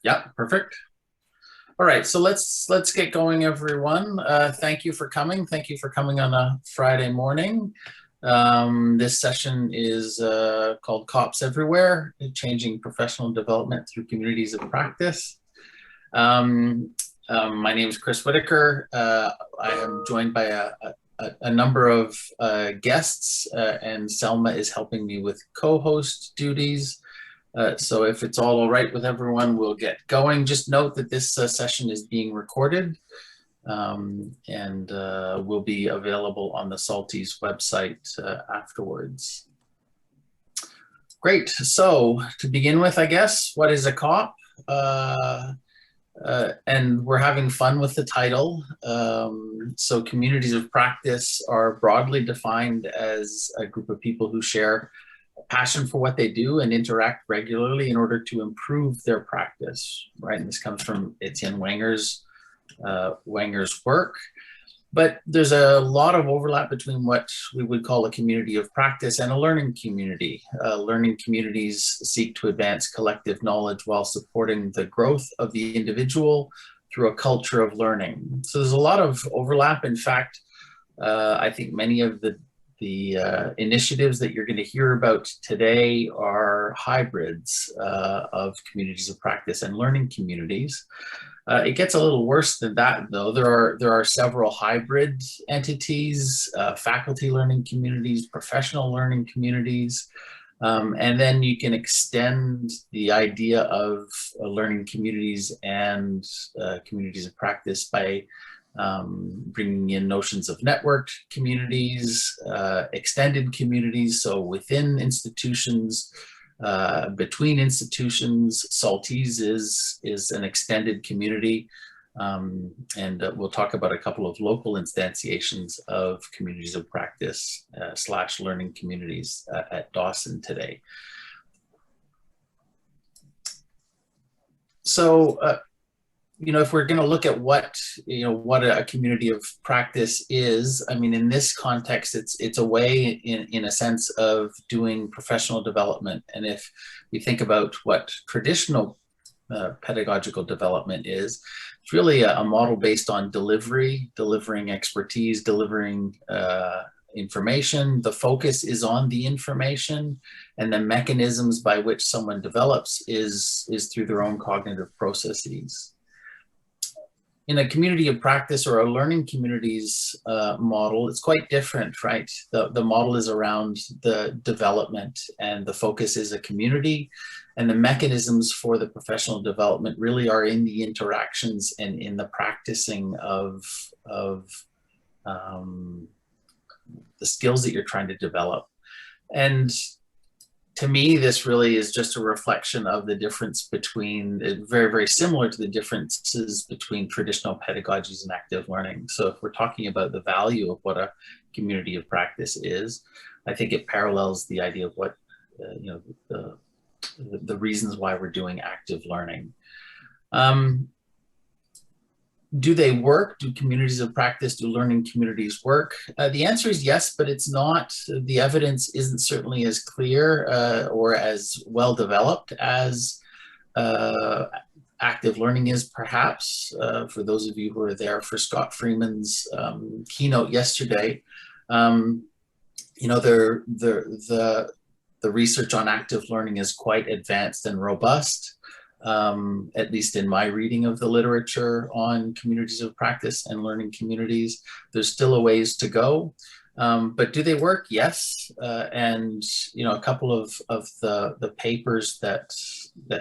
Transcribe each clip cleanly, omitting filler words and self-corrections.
Yeah, perfect. All right, so let's get going, everyone. Thank you for coming. Thank you for coming on a Friday morning. This session is called CoPs Everywhere, Changing Professional Development Through Communities of Practice. My name is Chris Whittaker. I am joined by a number of guests, and Selma is helping me with co-host duties. So if it's all right with everyone, we'll get going. Just note that this session is being recorded and will be available on the Salties website afterwards. Great. So to begin with, I guess, what is a COP? And we're having fun with the title. So communities of practice are broadly defined as a group of people who share passion for what they do and interact regularly in order to improve their practice, right? And this comes from Etienne Wenger's work. But there's a lot of overlap between what we would call a community of practice and a learning community. Learning communities seek to advance collective knowledge while supporting the growth of the individual through a culture of learning. So there's a lot of overlap. In fact, I think many of the initiatives that you're going to hear about today are hybrids of communities of practice and learning communities. It gets a little worse than that, though. There are several hybrid entities, faculty learning communities, professional learning communities, and then you can extend the idea of learning communities and communities of practice by bringing in notions of networked communities, extended communities, so within institutions, between institutions. Salties is an extended community, and we'll talk about a couple of local instantiations of communities of practice / learning communities at Dawson today. So if we're going to look at what a community of practice is, I mean, in this context, it's a way, in a sense, of doing professional development. And if we think about what traditional pedagogical development is, it's really a model based on delivering expertise, delivering information. The focus is on the information, and the mechanisms by which someone develops is through their own cognitive processes. In a community of practice or a learning communities model, it's quite different, right? The model is around the development, and the focus is a community, and the mechanisms for the professional development really are in the interactions and in the practicing of the skills that you're trying to develop. And to me, this really is just a reflection of the difference between, very, very similar to the differences between traditional pedagogies and active learning. So if we're talking about the value of what a community of practice is, I think it parallels the idea of what, the reasons why we're doing active learning. Do they work? Do communities of practice, do learning communities work? The answer is yes, but it's not. The evidence isn't certainly as clear or as well developed as active learning is, perhaps. For those of you who were there for Scott Freeman's keynote yesterday, the research on active learning is quite advanced and robust. At least in my reading of the literature on communities of practice and learning communities. There's still a ways to go, but do they work? Yes. And a couple of the papers that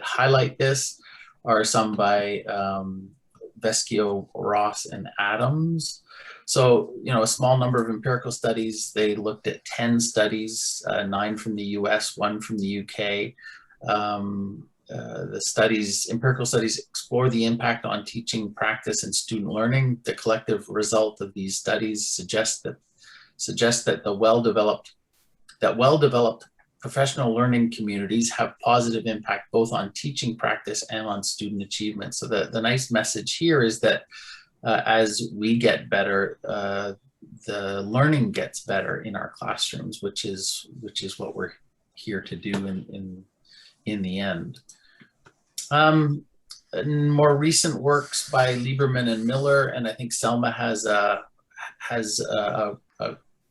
highlight this are some by Vescio, Ross, and Adams. So, a small number of empirical studies. They looked at 10 studies, 9 from the US, 1 from the UK. The empirical studies explore the impact on teaching, practice, and student learning. The collective result of these studies suggests that well-developed professional learning communities have positive impact both on teaching practice and on student achievement. So the nice message here is that as we get better, the learning gets better in our classrooms, which is what we're here to do in the end. more recent works by Lieberman and Miller, and I think Selma has a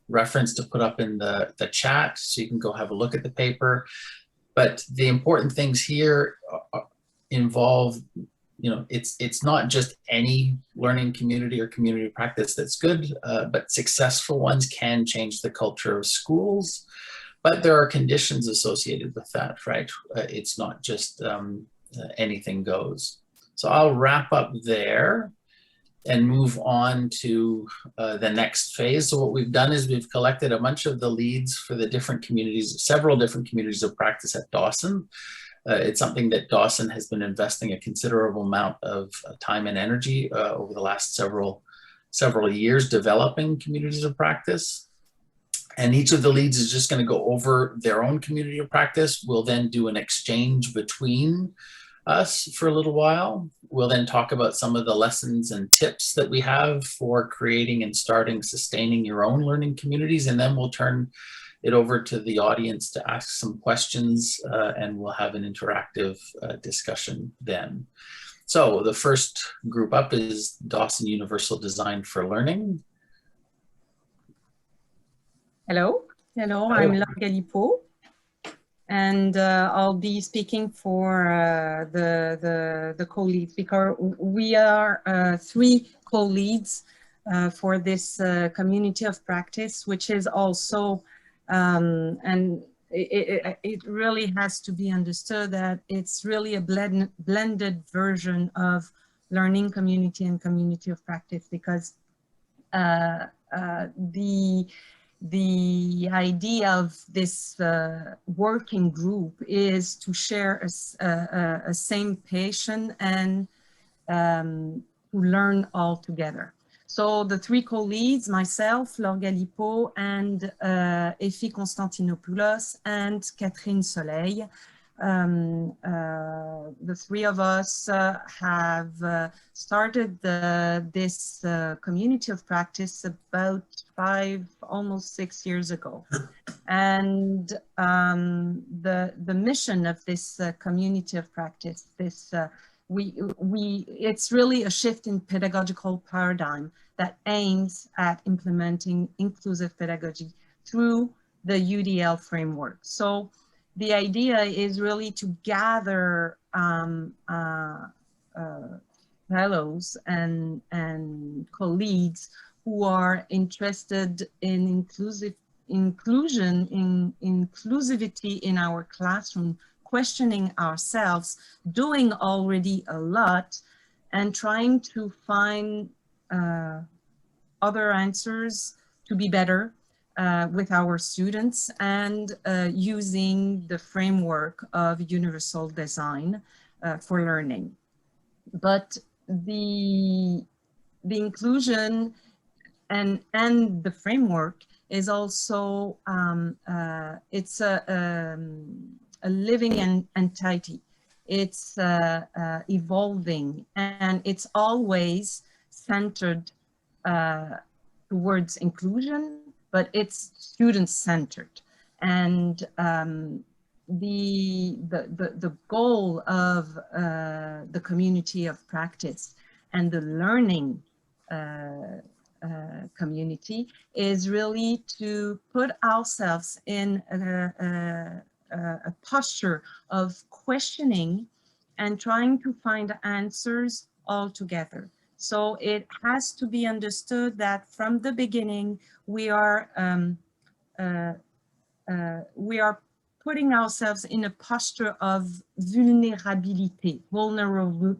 reference to put up in the chat, so you can go have a look at the paper. But the important things here involve, it's not just any learning community or community practice that's good, but successful ones can change the culture of schools. But there are conditions associated with that, right? It's not just anything goes. So I'll wrap up there and move on to the next phase. So what we've done is we've collected a bunch of the leads for the different communities, several different communities of practice at Dawson. It's something that Dawson has been investing a considerable amount of time and energy over the last several years developing communities of practice. And each of the leads is just going to go over their own community of practice. We'll then do an exchange between us for a little while. We'll then talk about some of the lessons and tips that we have for creating and sustaining your own learning communities. And then we'll turn it over to the audience to ask some questions, and we'll have an interactive discussion then. So the first group up is Dawson Universal Design for Learning. Hello, I'm Laure Galipeau, and I'll be speaking for the co-leads, because we are 3 co-leads for this community of practice, which is also, and it really has to be understood that it's really a blended version of learning community and community of practice, because the idea of this working group is to share a same passion and to learn all together. So the 3 co-leads, myself, Laure Galipeau, and Effie Constantinopoulos and Catherine Soleil, the 3 of us have started this community of practice about 5, almost 6 years ago. And the mission of this community of practice, it's really a shift in pedagogical paradigm that aims at implementing inclusive pedagogy through the UDL framework. So the idea is really to gather fellows and colleagues who are interested in inclusivity in our classroom, questioning ourselves, doing already a lot, and trying to find other answers to be better with our students, and using the framework of universal design for learning. But the inclusion and the framework is also, it's a living entity. It's evolving, and it's always centered towards inclusion, but it's student-centered. And the goal of the community of practice and the learning community is really to put ourselves in a posture of questioning and trying to find answers all together. So it has to be understood that from the beginning, we are putting ourselves in a posture of vulnerabilité. Vulnerable,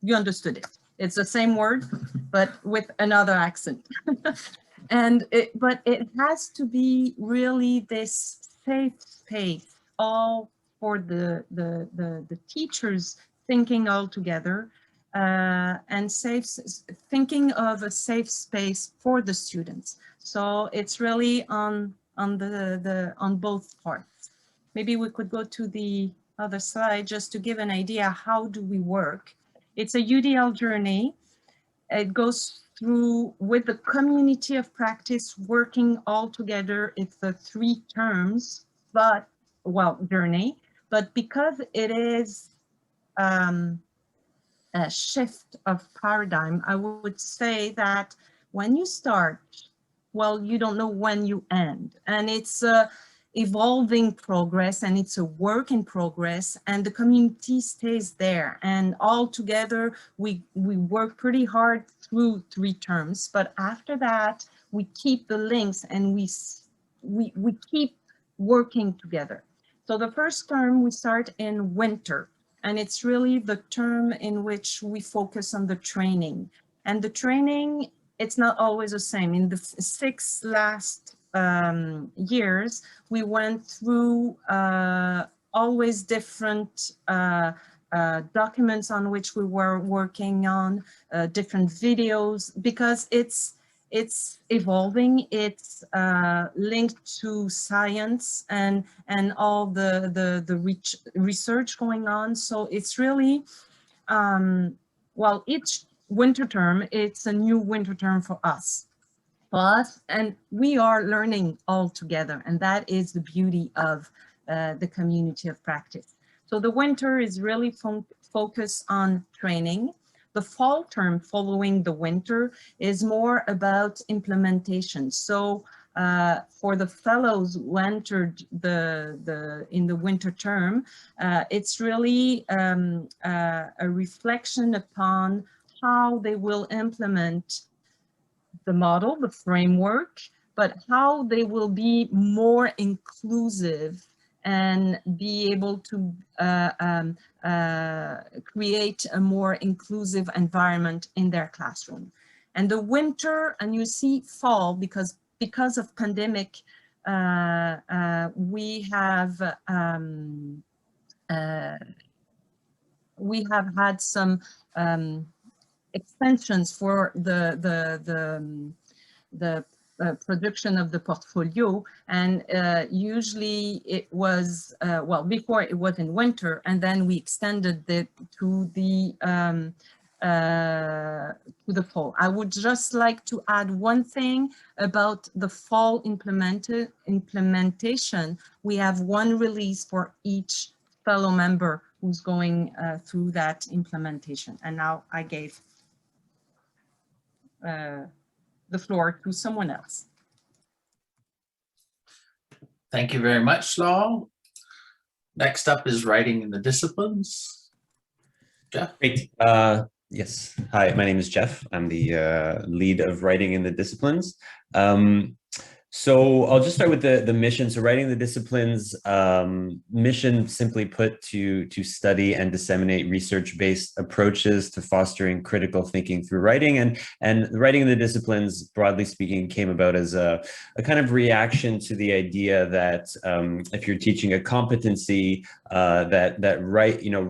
you understood it. It's the same word, but with another accent. But it has to be really this safe space, all for the teachers thinking all together, and thinking of a safe space for the students. So it's really on both parts. Maybe we could go to the other slide just to give an idea, how do we work? It's a UDL journey. It goes through with the community of practice working all together. It's the 3 terms, but, well, journey. But because it is shift of paradigm, I would say that when you start, well, you don't know when you end. And it's a evolving progress, and it's a work in progress, and the community stays there. And all together, we work pretty hard through 3 terms. But after that, we keep the links, and we keep working together. So the first term, we start in winter. And it's really the term in which we focus on the training. And the training, it's not always the same. In the 6 last years, we went through always different documents on which we were working on, different videos, because it's evolving, it's linked to science and all the research going on. So it's really, well, each winter term, it's a new winter term for us. And we are learning all together, and that is the beauty of the community of practice. So the winter is really focused on training. The fall term following the winter is more about implementation. So for the fellows who entered in the winter term, it's really a reflection upon how they will implement the model, the framework, but how they will be more inclusive and be able to create a more inclusive environment in their classroom. And the winter, and you see fall, because of pandemic, we have had some extensions for the production of the portfolio, and usually it was well, before it was in winter, and then we extended it to the fall. I would just like to add one thing about the fall implementation. We have one release for each fellow member who's going through that implementation. And now I gave the floor to someone else. Thank you very much, Laurel. Next up is writing in the disciplines. Jeff? Great. Yes. Hi, my name is Jeff. I'm the lead of writing in the disciplines. So I'll just start with the mission. So writing the disciplines, mission, simply put, to study and disseminate research-based approaches to fostering critical thinking through writing. And writing in the disciplines, broadly speaking, came about as a kind of reaction to the idea that if you're teaching a competency,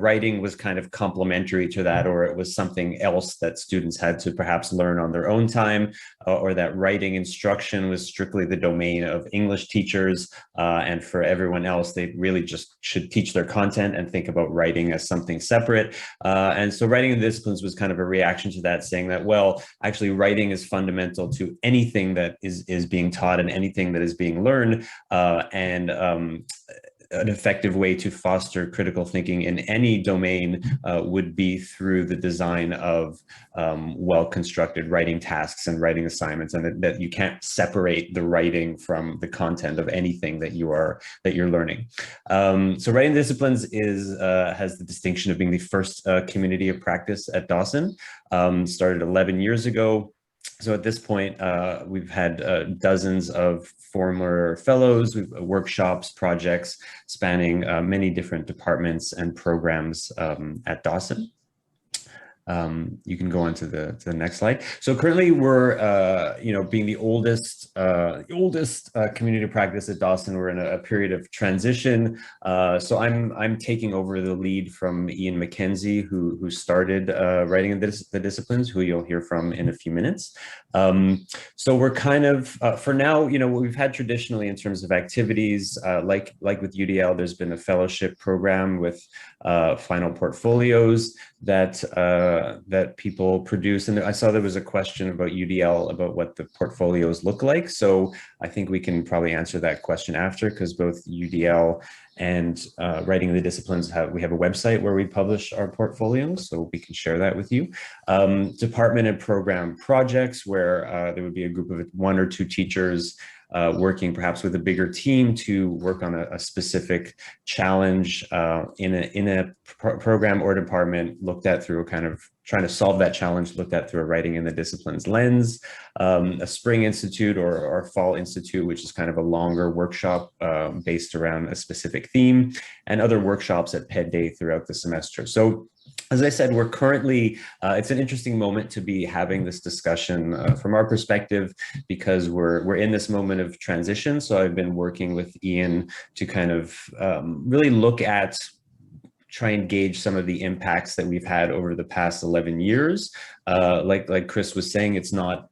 writing was kind of complementary to that, or it was something else that students had to perhaps learn on their own time, or that writing instruction was strictly the domain of English teachers, and for everyone else, they really just should teach their content and think about writing as something separate. And so writing in the disciplines was kind of a reaction to that, saying that, well, actually writing is fundamental to anything that is being taught and anything that is being learned, and an effective way to foster critical thinking in any domain would be through the design of well-constructed writing tasks and writing assignments, and that you can't separate the writing from the content of anything that you're learning. So writing disciplines has the distinction of being the first community of practice at Dawson. Started 11 years ago. So at this point, we've had dozens of former fellows, workshops, projects spanning many different departments and programs at Dawson. You can go on to the next slide. So currently we're, being the oldest community practice at Dawson, we're in a period of transition. So I'm taking over the lead from Ian McKenzie, who started writing the disciplines, who you'll hear from in a few minutes. So we're kind of, for now, what we've had traditionally in terms of activities, like with UDL, there's been a fellowship program with final portfolios that that people produce. And I saw there was a question about UDL, about what the portfolios look like. So I think we can probably answer that question after, because both UDL and Writing the Disciplines we have a website where we publish our portfolios, so we can share that with you. Department and program projects, where there would be a group of 1 or 2 teachers working perhaps with a bigger team to work on a specific challenge in a program or department, looked at through a kind of trying to solve that challenge, looked at through a Writing in the Disciplines lens. A Spring Institute or Fall Institute, which is kind of a longer workshop based around a specific theme, and other workshops at Ped Day throughout the semester. So as I said, we're currently, it's an interesting moment to be having this discussion from our perspective, because we're in this moment of transition. So I've been working with Ian to kind of really look at, try and gauge some of the impacts that we've had over the past 11 years. Like Chris was saying, it's not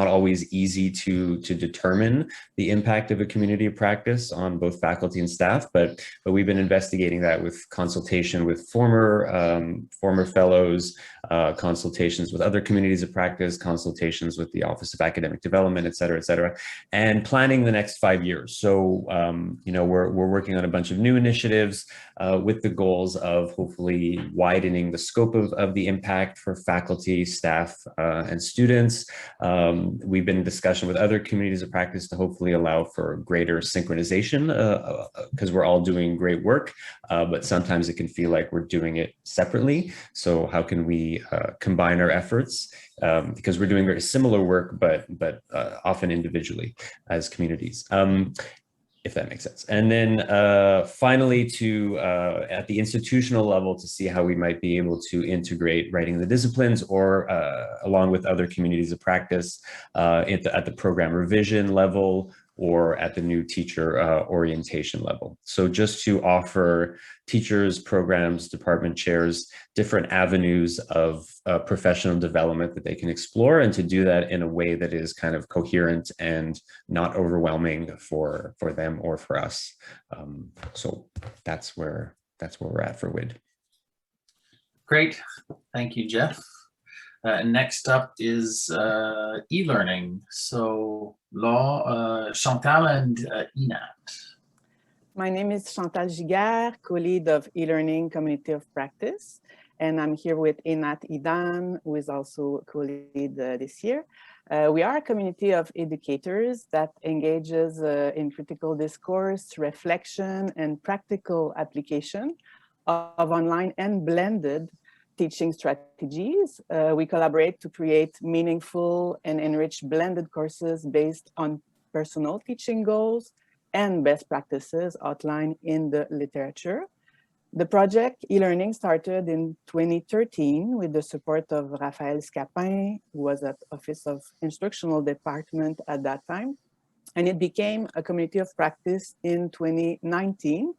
always easy to determine the impact of a community of practice on both faculty and staff, but we've been investigating that with consultation with former fellows, consultations with other communities of practice, consultations with the Office of Academic Development, et cetera, and planning the next 5 years. So, we're working on a bunch of new initiatives with the goals of hopefully widening the scope of the impact for faculty, staff, and students. We've been in discussion with other communities of practice to hopefully allow for greater synchronization, because we're all doing great work, but sometimes it can feel like we're doing it separately. So how can we combine our efforts, because we're doing very similar work, but often individually as communities. If that makes sense. And then finally, at the institutional level, to see how we might be able to integrate Writing the Disciplines, or along with other communities of practice at the program revision level, or at the new teacher orientation level. So just to offer teachers, programs, department chairs, different avenues of professional development that they can explore, and to do that in a way that is kind of coherent and not overwhelming for them or for us. So that's where we're at for WID. Great, thank you, Jeff. Next up is e-learning. So Chantal and Inat. My name is Chantal Giguère, co-lead of e-learning community of practice. And I'm here with Inat Idan, who is also co-lead this year. We are a community of educators that engages in critical discourse, reflection, and practical application of online and blended teaching strategies. We collaborate to create meaningful and enriched blended courses based on personal teaching goals and best practices outlined in the literature. The project e-learning started in 2013 with the support of Raphaël Scapin, who was at Office of Instructional Department at that time. And it became a community of practice in 2019.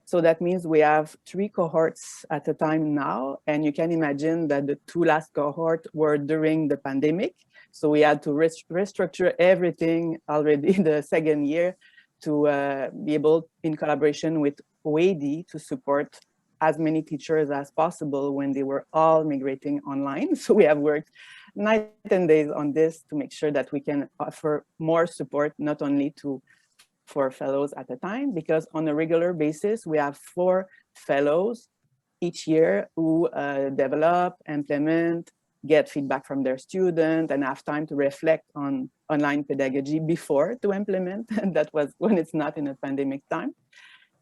So that means we have 3 cohorts at a time now. And you can imagine that the 2 last cohorts were during the pandemic. So we had to restructure everything already in the second year to be able, in collaboration with WADI, to support as many teachers as possible when they were all migrating online. So we have worked night and days on this to make sure that we can offer more support, not only for fellows at a time, because on a regular basis, we have 4 fellows each year who develop, implement, get feedback from their student, and have time to reflect on online pedagogy before to implement. And that was when it's not in a pandemic time.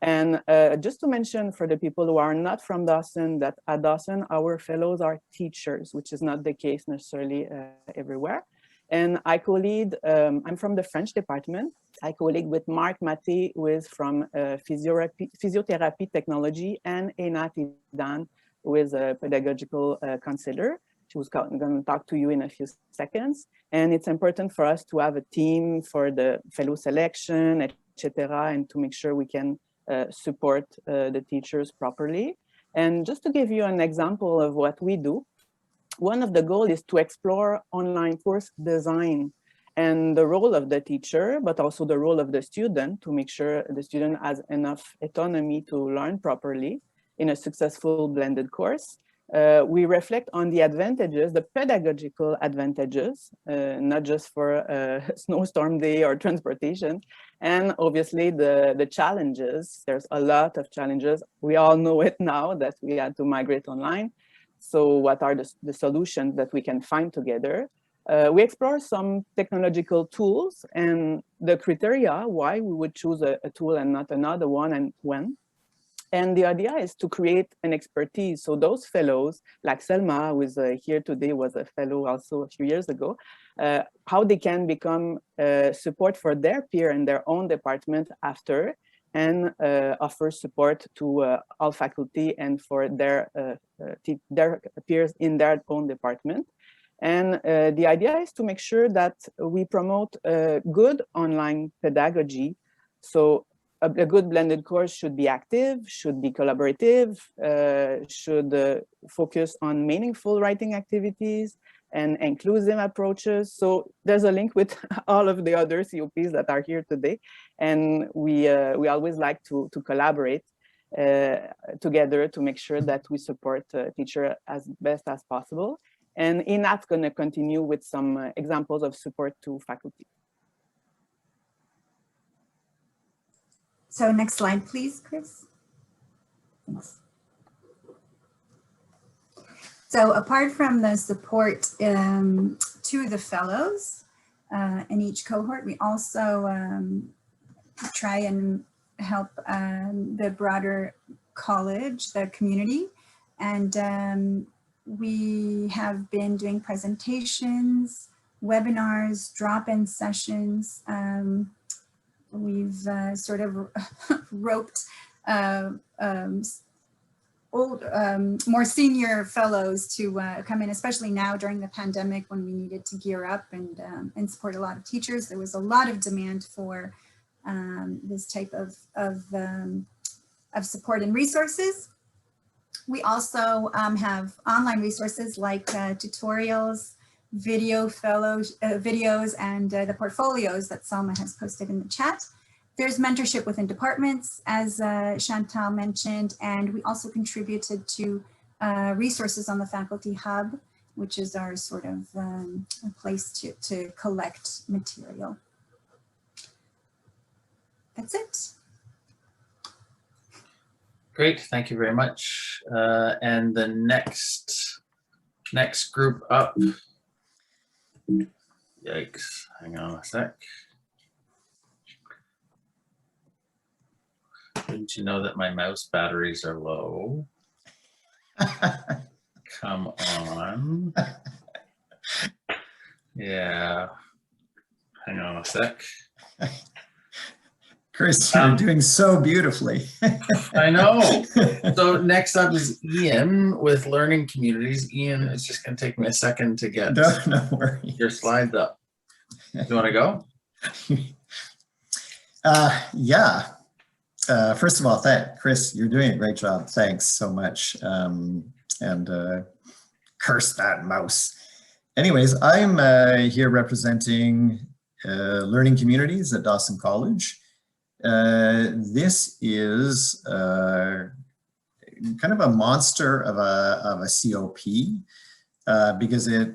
And just to mention for the people who are not from Dawson, that at Dawson, our fellows are teachers, which is not the case necessarily everywhere. And I co-lead, I'm from the French department. I co-lead with Marc Maté, who is from physiotherapy technology, and Inat Idan, who is a pedagogical counselor. She was going to talk to you in a few seconds. And it's important for us to have a team for the fellow selection, etc., and to make sure we can support the teachers properly. And just to give you an example of what we do, one of the goals is to explore online course design and the role of the teacher, but also the role of the student, to make sure the student has enough autonomy to learn properly in a successful blended course. we reflect on the advantages, the pedagogical advantages, not just for a snowstorm day or transportation, and obviously the challenges. There's a lot of challenges. We all know it now that we had to migrate online. So what are the solutions that we can find together? We explore some technological tools and the criteria why we would choose a tool and not another one, and when. And the idea is to create an expertise. So those fellows, like Selma, who is here today, was a fellow also a few years ago, how they can become support for their peer in their own department after, and offer support to all faculty and for their peers in their own department. And the idea is to make sure that we promote good online pedagogy. So a good blended course should be active, should be collaborative, should focus on meaningful writing activities and inclusive approaches. So there's a link with all of the other COPs that are here today. And we always like to collaborate together to make sure that we support teacher as best as possible. And Inat's going to continue with some examples of support to faculty. So next slide, please, Chris. Thanks. So apart from the support to the fellows in each cohort, we also try and help the broader college, the community, and we have been doing presentations, webinars, drop-in sessions. We've sort of roped more senior fellows to come in, especially now during the pandemic when we needed to gear up and support a lot of teachers. There was a lot of demand for this type of support and resources. We also have online resources like tutorials, videos, and the portfolios that Selma has posted in the chat. There's mentorship within departments, as Chantal mentioned, and we also contributed to resources on the Faculty Hub, which is our sort of a place to collect material. That's it. Great, thank you very much. And the next group up. Yikes, hang on a sec. Didn't you know that my mouse batteries are low? Come on. Yeah, hang on a sec. Chris, you're doing so beautifully. I know. So next up is Ian with Learning Communities. Ian, it's just going to take me a second to get no worries. Your slides up. You want to go? Yeah. First of all, Chris, you're doing a great job. Thanks so much. And curse that mouse. Anyways, I'm here representing Learning Communities at Dawson College. This is kind of a monster of a COP because it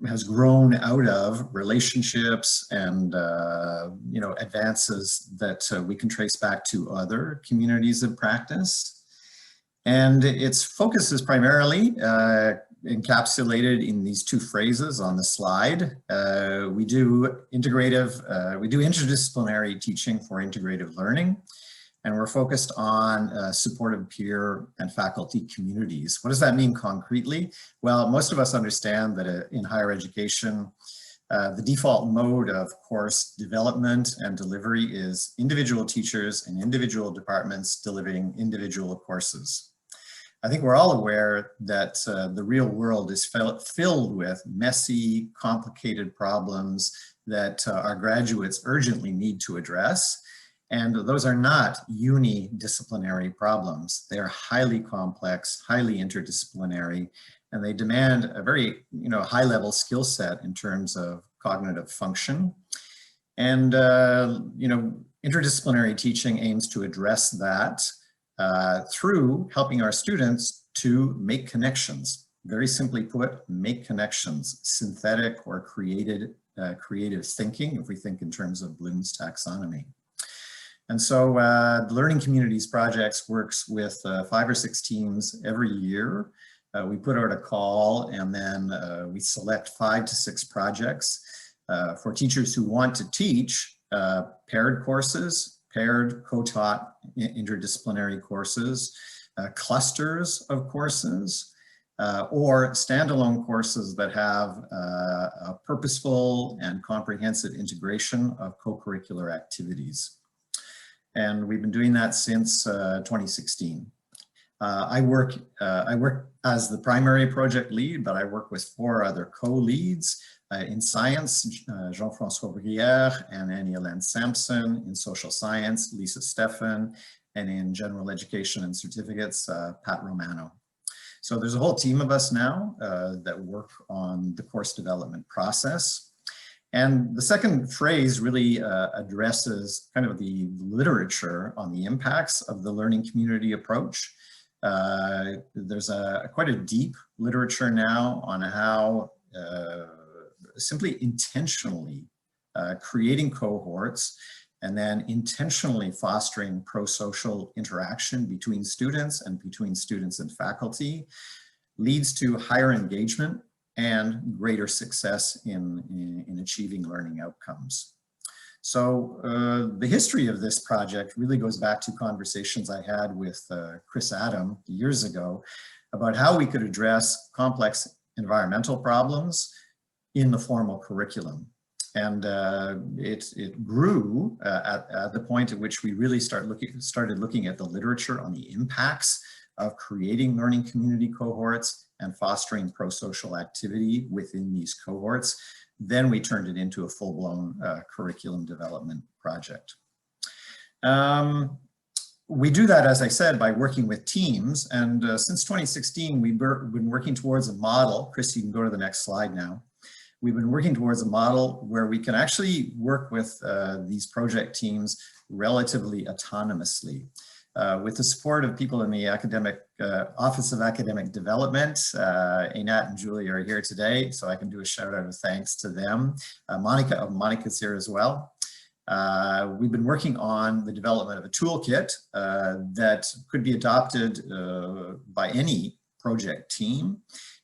has grown out of relationships and advances that we can trace back to other communities of practice. And its focus is primarily encapsulated in these two phrases on the slide. We do interdisciplinary teaching for integrative learning, and we're focused on supportive peer and faculty communities. What does that mean concretely? Well, most of us understand that in higher education, the default mode of course development and delivery is individual teachers and individual departments delivering individual courses. I think we're all aware that the real world is filled with messy, complicated problems that our graduates urgently need to address. And those are not unidisciplinary problems. They are highly complex, highly interdisciplinary, and they demand a very high level skill set in terms of cognitive function. And interdisciplinary teaching aims to address that through helping our students to make connections. Very simply put, make connections, synthetic or creative thinking, if we think in terms of Bloom's taxonomy. And so the Learning Communities Projects works with 5 or 6 teams every year. We put out a call, and then we select 5 to 6 projects for teachers who want to teach paired courses, paired co-taught interdisciplinary courses, clusters of courses, or standalone courses that have a purposeful and comprehensive integration of co-curricular activities. And we've been doing that since 2016. I work as the primary project lead, but I work with 4 other co-leads in science, Jean-François Brière and Annie-Hélène Sampson; in social science, Lisa Stephan; and in general education and certificates, Pat Romano. So there's a whole team of us now that work on the course development process. And the second phrase really addresses kind of the literature on the impacts of the learning community approach. There's quite a deep literature now on how simply intentionally creating cohorts and then intentionally fostering pro-social interaction between students and between students and faculty leads to higher engagement and greater success in achieving learning outcomes. So the history of this project really goes back to conversations I had with Chris Adam years ago about how we could address complex environmental problems in the formal curriculum. And it grew at the point at which we really started looking at the literature on the impacts of creating learning community cohorts and fostering pro-social activity within these cohorts. Then we turned it into a full-blown curriculum development project. We do that, as I said, by working with teams. And since 2016, we've been working towards a model. Chris, you can go to the next slide now. We've been working towards a model where we can actually work with these project teams relatively autonomously. With the support of people in the academic Office of Academic Development. Einat and Julie are here today, so I can do a shout out of thanks to them. Monica's here as well. We've been working on the development of a toolkit that could be adopted by any project team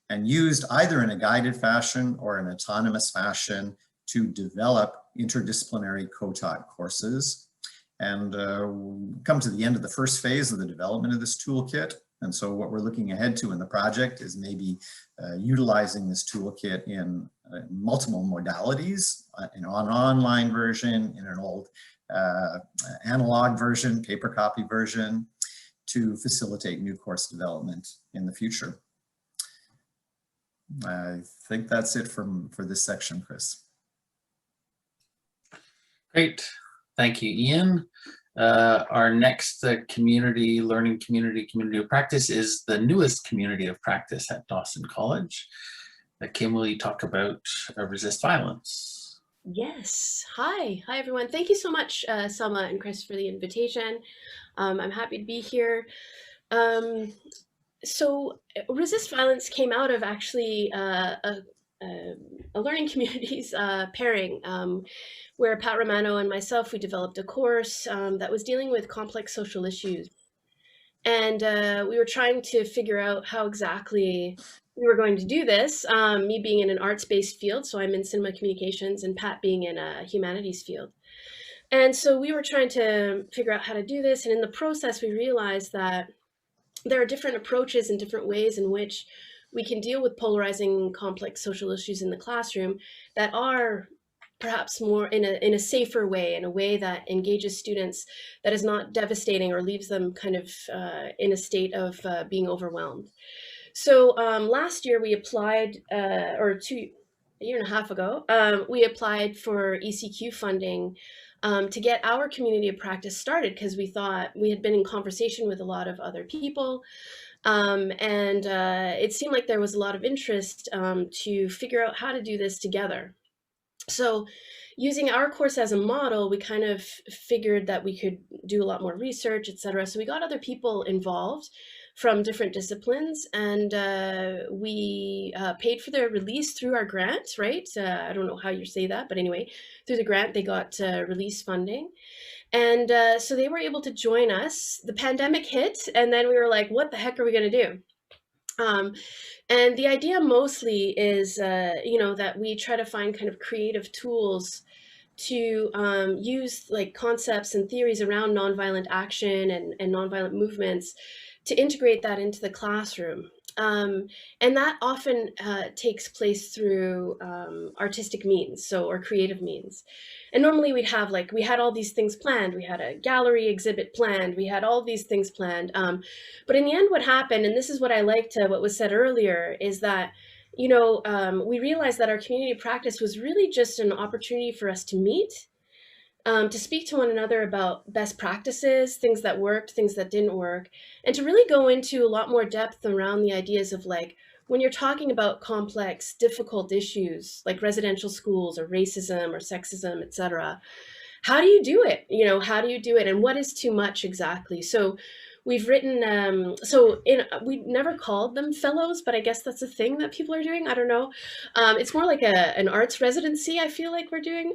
and used either in a guided fashion or an autonomous fashion to develop interdisciplinary co-taught courses. And come to the end of the first phase of the development of this toolkit. And so what we're looking ahead to in the project is maybe utilizing this toolkit in multiple modalities, in an online version, in an old analog version, paper copy version, to facilitate new course development in the future. I think that's it for this section, Chris. Great. Thank you, Ian. Our next learning community of practice is the newest community of practice at Dawson College. Kim, will you talk about resist violence? Yes. Hi everyone. Thank you so much, Selma and Chris, for the invitation. I'm happy to be here. So resist violence came out of actually a learning communities pairing where Pat Romano and myself, we developed a course that was dealing with complex social issues. And we were trying to figure out how exactly we were going to do this, me being in an arts-based field, so I'm in cinema communications, and Pat being in a humanities field. And so we were trying to figure out how to do this, and in the process we realized that there are different approaches and different ways in which we can deal with polarizing complex social issues in the classroom that are perhaps more in a safer way, in a way that engages students, that is not devastating or leaves them kind of in a state of being overwhelmed. So last year we applied, a year and a half ago, we applied for ECQ funding to get our community of practice started, because we thought we had been in conversation with a lot of other people. And it seemed like there was a lot of interest to figure out how to do this together. So using our course as a model, we kind of figured that we could do a lot more research, etc. So we got other people involved. from different disciplines, and we paid for their release through our grant, right? I don't know how you say that, but anyway, through the grant, they got release funding. And so they were able to join us. The pandemic hit, and then we were like, what the heck are we going to do? And the idea mostly is, you know, that we try to find kind of creative tools to use like concepts and theories around nonviolent action and nonviolent movements to integrate that into the classroom. And that often takes place through artistic means, or creative means. And normally we had all these things planned. We had a gallery exhibit planned. We had all these things planned. But in the end, what happened, and this is what I liked, what was said earlier, is that, you know, we realized that our community practice was really just an opportunity for us to meet, to speak to one another about best practices, things that worked, things that didn't work, and to really go into a lot more depth around the ideas of like, when you're talking about complex, difficult issues like residential schools or racism or sexism, etc., how do you do it? You know, how do you do it? And what is too much exactly? So we've written, we never called them fellows, but I guess that's a thing that people are doing. I don't know. It's more like an arts residency, I feel like we're doing.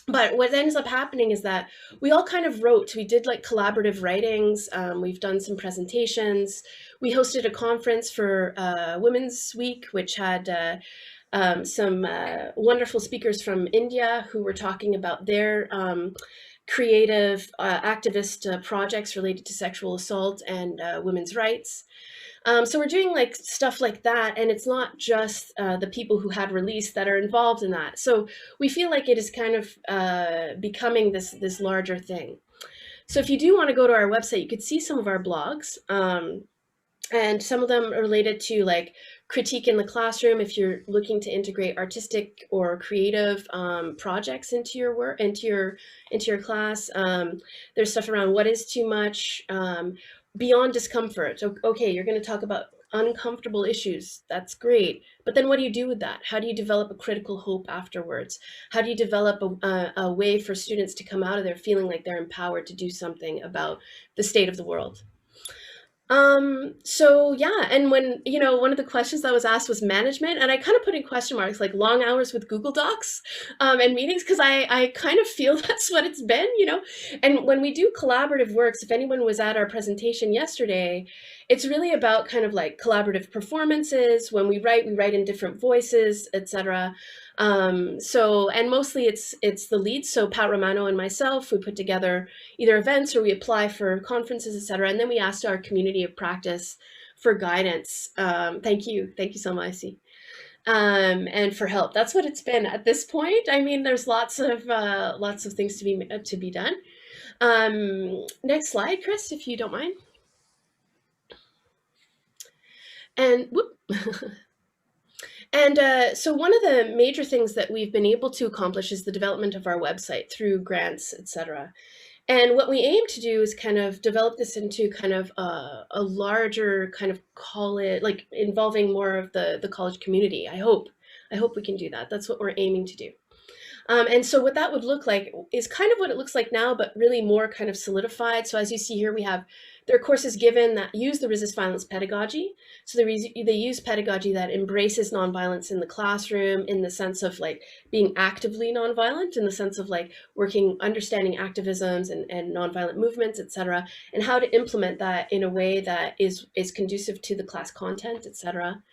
But what ends up happening is that we all kind of wrote. We did like collaborative writings. We've done some presentations. We hosted a conference for Women's Week, which had some wonderful speakers from India who were talking about their creative activist projects related to sexual assault and women's rights. So we're doing like stuff like that, and it's not just the people who had released that are involved in that. So we feel like it is kind of becoming this larger thing. So if you do want to go to our website, you could see some of our blogs, and some of them are related to like critique in the classroom. If you're looking to integrate artistic or creative projects into your work, into your class, there's stuff around what is too much. Beyond discomfort. Okay, you're going to talk about uncomfortable issues. That's great. But then what do you do with that? How do you develop a critical hope afterwards? How do you develop a way for students to come out of there feeling like they're empowered to do something about the state of the world? So yeah, and when, you know, one of the questions that was asked was management, and I kind of put in question marks, like long hours with Google Docs and meetings, because I kind of feel that's what it's been, you know. And when we do collaborative works, if anyone was at our presentation yesterday, it's really about kind of like collaborative performances. When we write in different voices, etc. And mostly it's the leads. So Pat Romano and myself, we put together either events or we apply for conferences, etc. And then we asked our community of practice for guidance. Thank you, Selma, I see. And for help. That's what it's been at this point. I mean, there's lots of things to be done. Next slide, Chris, if you don't mind. And whoop. And so one of the major things that we've been able to accomplish is the development of our website through grants, etc. And what we aim to do is kind of develop this into kind of a larger kind of like involving more of the college community. I hope we can do that. That's what we're aiming to do. And so what that would look like is kind of what it looks like now, but really more kind of solidified. So as you see here, there are courses given that use the resist violence pedagogy. So they use pedagogy that embraces nonviolence in the classroom in the sense of like being actively nonviolent, in the sense of like understanding activisms and nonviolent movements, etc., and how to implement that in a way that is conducive to the class content, etc.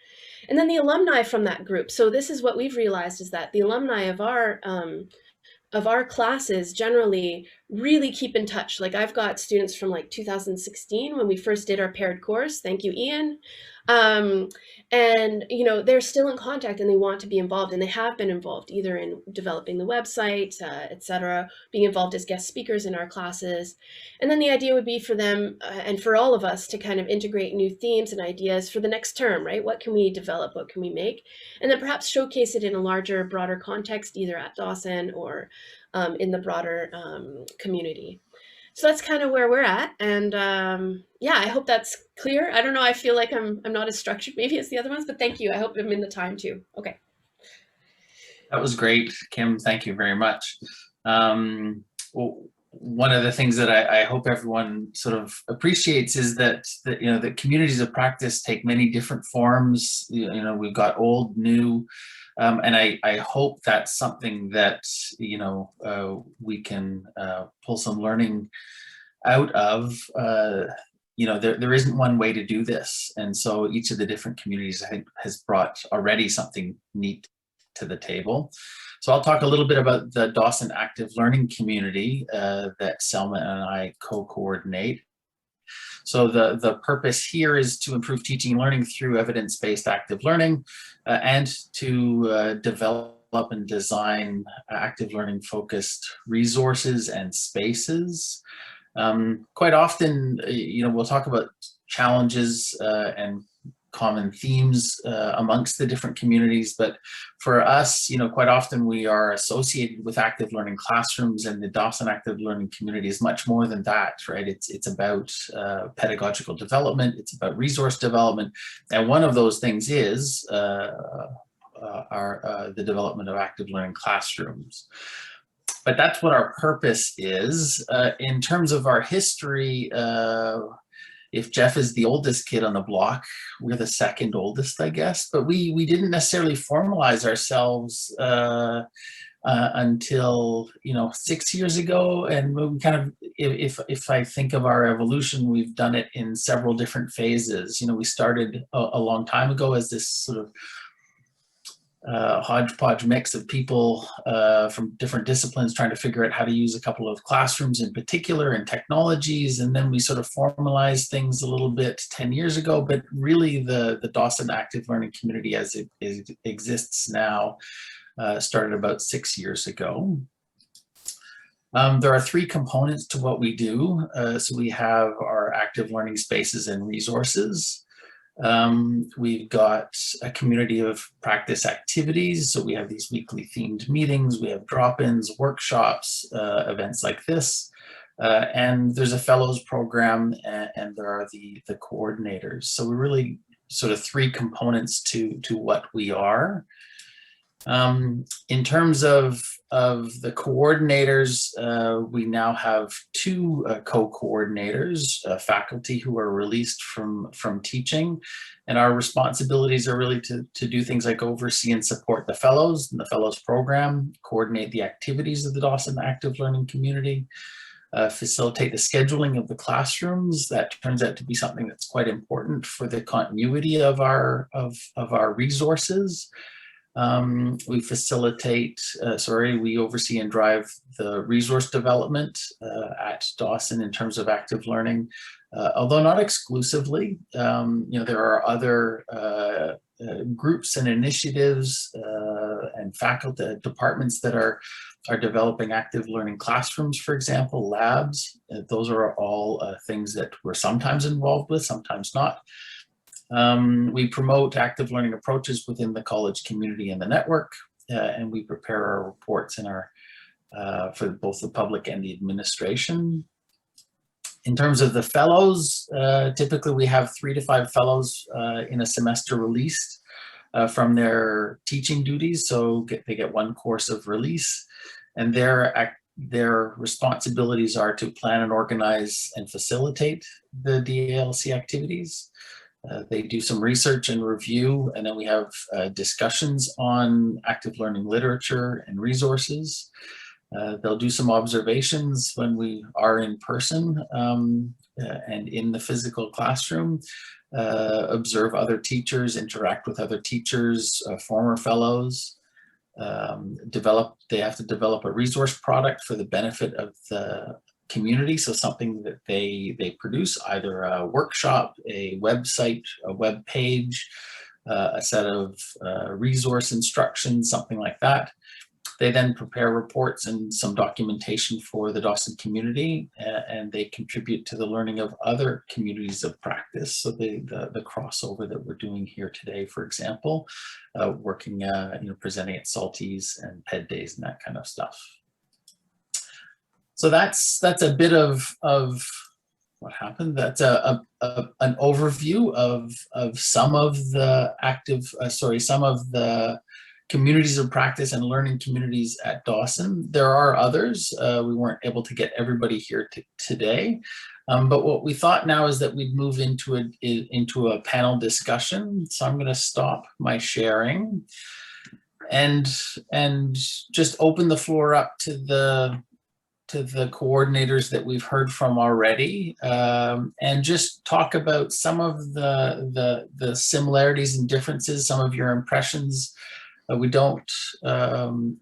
And then the alumni from that group. So this is what we've realized, is that the alumni of our classes generally really keep in touch. Like I've got students from like 2016 when we first did our paired course. Thank you, Ian. And you know, they're still in contact and they want to be involved, and they have been involved either in developing the website, etc., being involved as guest speakers in our classes. And then the idea would be for them and for all of us to kind of integrate new themes and ideas for the next term, right? What can we develop? What can we make? And then perhaps showcase it in a larger, broader context, either at Dawson or in the broader community. So that's kind of where we're at. And yeah, I hope that's clear. I don't know, I feel like I'm not as structured maybe as the other ones, but thank you. I hope I'm in the time too. Okay. That was great, Kim. Thank you very much. Well, one of the things that I hope everyone sort of appreciates is that the communities of practice take many different forms. We've got old, new, and I hope that's something that we can pull some learning out of. There isn't one way to do this, and so each of the different communities, I think, has brought already something neat to the table. So I'll talk a little bit about the Dawson Active Learning Community that Selma and I co-coordinate. So the purpose here is to improve teaching and learning through evidence-based active learning and to develop and design active learning focused resources and spaces. Quite often, we'll talk about challenges and common themes amongst the different communities, but for us, quite often we are associated with active learning classrooms, and the Dawson Active Learning Community is much more than that, right? It's about pedagogical development, it's about resource development, and one of those things is the development of active learning classrooms. But that's what our purpose is. In terms of our history, if Jeff is the oldest kid on the block, we're the second oldest, I guess. But we didn't necessarily formalize ourselves until 6 years ago, and we kind of, if I think of our evolution, we've done it in several different phases. We started a long time ago as this sort of hodgepodge mix of people from different disciplines trying to figure out how to use a couple of classrooms in particular and technologies, and then we sort of formalized things a little bit 10 years ago, but really the Dawson Active Learning Community as it exists now started about 6 years ago. There are three components to what we do. So we have our active learning spaces and resources. We've got a community of practice activities. So we have these weekly themed meetings, we have drop-ins, workshops, events like this, and there's a fellows program, and there are the coordinators. So we're really sort of three components to what we are. In terms of the coordinators, we now have two co-coordinators, faculty who are released from teaching, and our responsibilities are really to do things like oversee and support the fellows and the fellows program, coordinate the activities of the Dawson Active Learning Community, facilitate the scheduling of the classrooms. That turns out to be something that's quite important for the continuity of our resources. We facilitate, we oversee and drive the resource development at Dawson in terms of active learning, although not exclusively. There are other groups and initiatives and faculty departments that are developing active learning classrooms, for example, labs. Those are all things that we're sometimes involved with, sometimes not. We promote active learning approaches within the college community and the network, and we prepare our reports in for both the public and the administration. In terms of the fellows, typically we have 3 to 5 fellows in a semester released from their teaching duties, so they get one course of release, and their responsibilities are to plan and organize and facilitate the DALC activities. They do some research and review, and then we have discussions on active learning literature and resources. They'll do some observations when we are in person and in the physical classroom, observe other teachers, interact with other teachers, former fellows. They have to develop a resource product for the benefit of the community, so something that they produce, either a workshop, a website, a web page, a set of resource instructions, something like that. They then prepare reports and some documentation for the Dawson community, and they contribute to the learning of other communities of practice. So the crossover that we're doing here today, for example, working, presenting at Salties and PED Days and that kind of stuff. So that's a bit of what happened. That's an overview of some of the communities of practice and learning communities at Dawson. There are others. We weren't able to get everybody here today. But what we thought now is that we'd move into a panel discussion. So I'm going to stop my sharing and just open the floor up to the coordinators that we've heard from already, and just talk about some of the similarities and differences, some of your impressions. We don't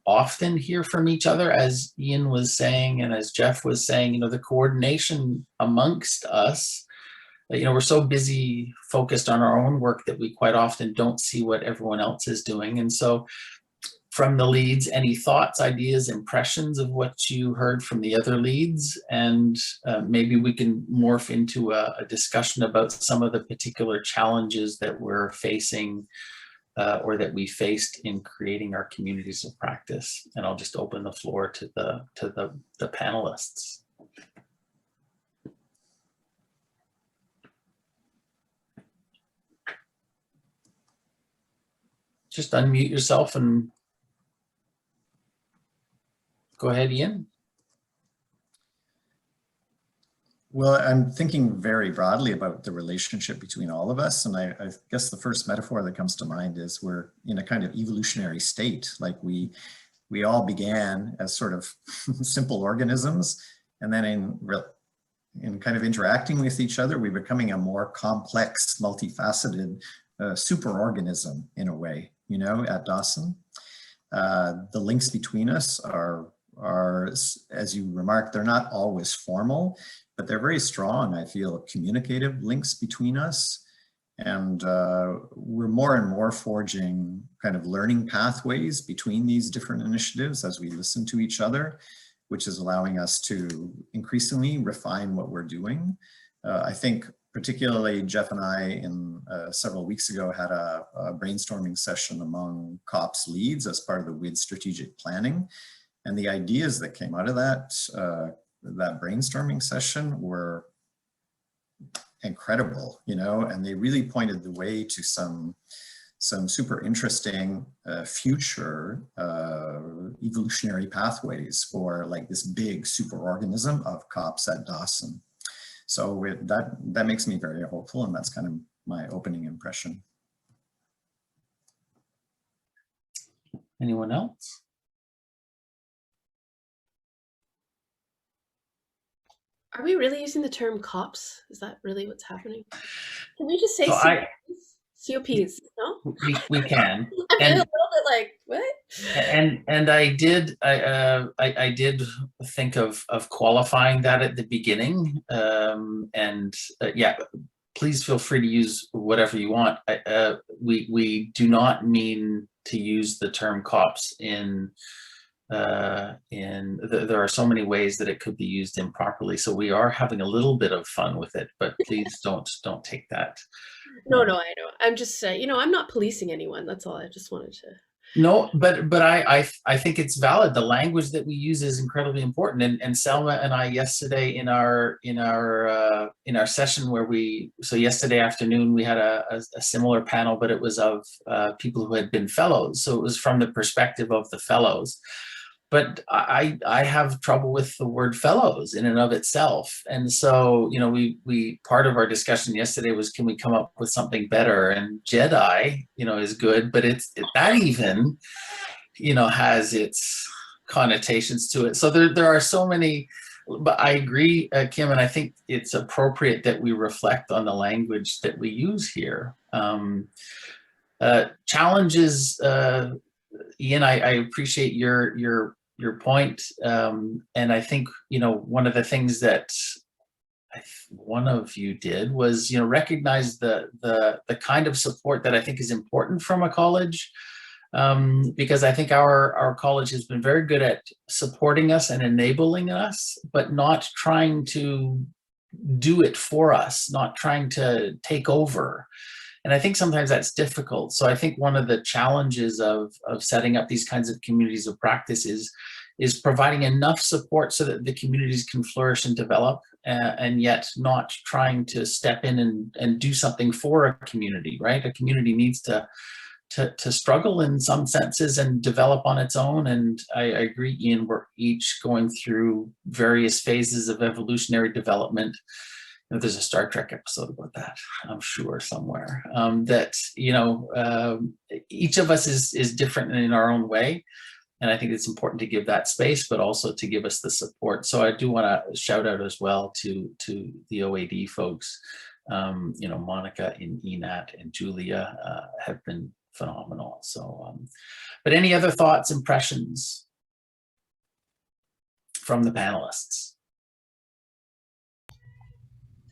often hear from each other, as Ian was saying, and as Jeff was saying, the coordination amongst us, we're so busy focused on our own work that we quite often don't see what everyone else is doing. And so from the leads, any thoughts, ideas, impressions of what you heard from the other leads, and maybe we can morph into a discussion about some of the particular challenges that we're facing or that we faced in creating our communities of practice. And I'll just open the floor to the panelists. Just unmute yourself and go ahead, Ian. Well, I'm thinking very broadly about the relationship between all of us. And I guess the first metaphor that comes to mind is we're in a kind of evolutionary state. Like we all began as sort of simple organisms, and then in kind of interacting with each other, we're becoming a more complex, multifaceted superorganism in a way, at Dawson. The links between us are, as you remarked, they're not always formal, but they're very strong, I feel, communicative links between us. And we're more and more forging kind of learning pathways between these different initiatives as we listen to each other, which is allowing us to increasingly refine what we're doing. I think particularly Jeff and I several weeks ago had a brainstorming session among CoPs leads as part of the WID strategic planning. And the ideas that came out of that brainstorming session were incredible, and they really pointed the way to some super interesting future evolutionary pathways for like this big superorganism of CoPs at Dawson. So that makes me very hopeful, and that's kind of my opening impression. Anyone else? Are we really using the term CoPs? Is that really what's happening? Can we just say CoPs? No? We can. I'm a little bit like, what? And I did think of qualifying that at the beginning. Yeah, please feel free to use whatever you want. We do not mean to use the term CoPs there are so many ways that it could be used improperly. So we are having a little bit of fun with it, but please don't take that. No, I know. I'm just I'm not policing anyone. That's all. I just wanted to. No, but I think it's valid. The language that we use is incredibly important. And Selma and I yesterday in our session so yesterday afternoon we had a similar panel, but it was of people who had been fellows. So it was from the perspective of the fellows. But I have trouble with the word fellows in and of itself. And so, we part of our discussion yesterday was, can we come up with something better? And Jedi, is good, but that even, has its connotations to it. So there are so many, but I agree, Kim, and I think it's appropriate that we reflect on the language that we use here. Challenges, Ian, I appreciate your point, and I think one of the things that one of you did was recognize the kind of support that I think is important from a college, because I think our college has been very good at supporting us and enabling us, but not trying to do it for us, not trying to take over. And I think sometimes that's difficult. So I think one of the challenges of setting up these kinds of communities of practice is providing enough support so that the communities can flourish and develop, and yet not trying to step in and do something for a community, right? A community needs to to struggle in some senses and develop on its own. And I agree, Ian, we're each going through various phases of evolutionary development. You know, there's a Star Trek episode about that, I'm sure, somewhere. That, you know, each of us is different in our own way. And I think it's important to give that space, but also to give us the support. So I do want to shout out as well to the OAD folks. You know, Monica and Enat and Julia have been phenomenal. So, but any other thoughts, impressions from the panelists?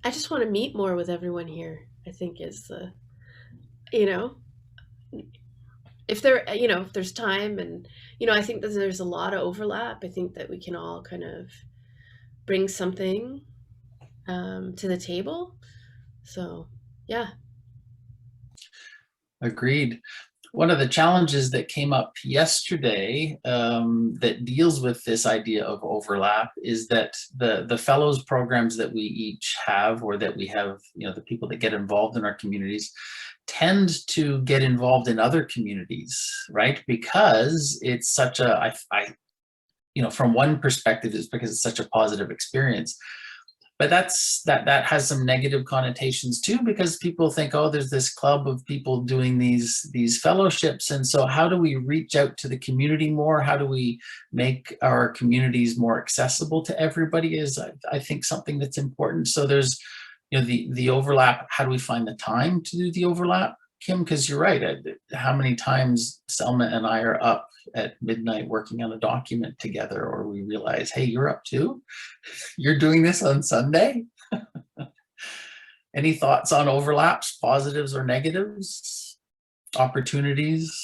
I just want to meet more with everyone here, I think is the, you know, if there, you know, if there's time, and, you know, I think that there's a lot of overlap. I think that we can all kind of bring something to the table. So, yeah. Agreed. One of the challenges that came up yesterday that deals with this idea of overlap is that the fellows programs that we each have, or that we have, you know, the people that get involved in our communities tend to get involved in other communities, right? Because it's such a, you know, from one perspective, it's because it's such a positive experience. But that has some negative connotations too, because people think, oh, there's this club of people doing these fellowships. And so how do we reach out to the community more? How do we make our communities more accessible to everybody is, I think, something that's important. So there's, you know, the overlap. How do we find the time to do the overlap, Kim? Because you're right. How many times Selma and I are up at midnight working on a document together, or we realize, hey, you're up too? You're doing this on Sunday? Any thoughts on overlaps, positives or negatives, opportunities,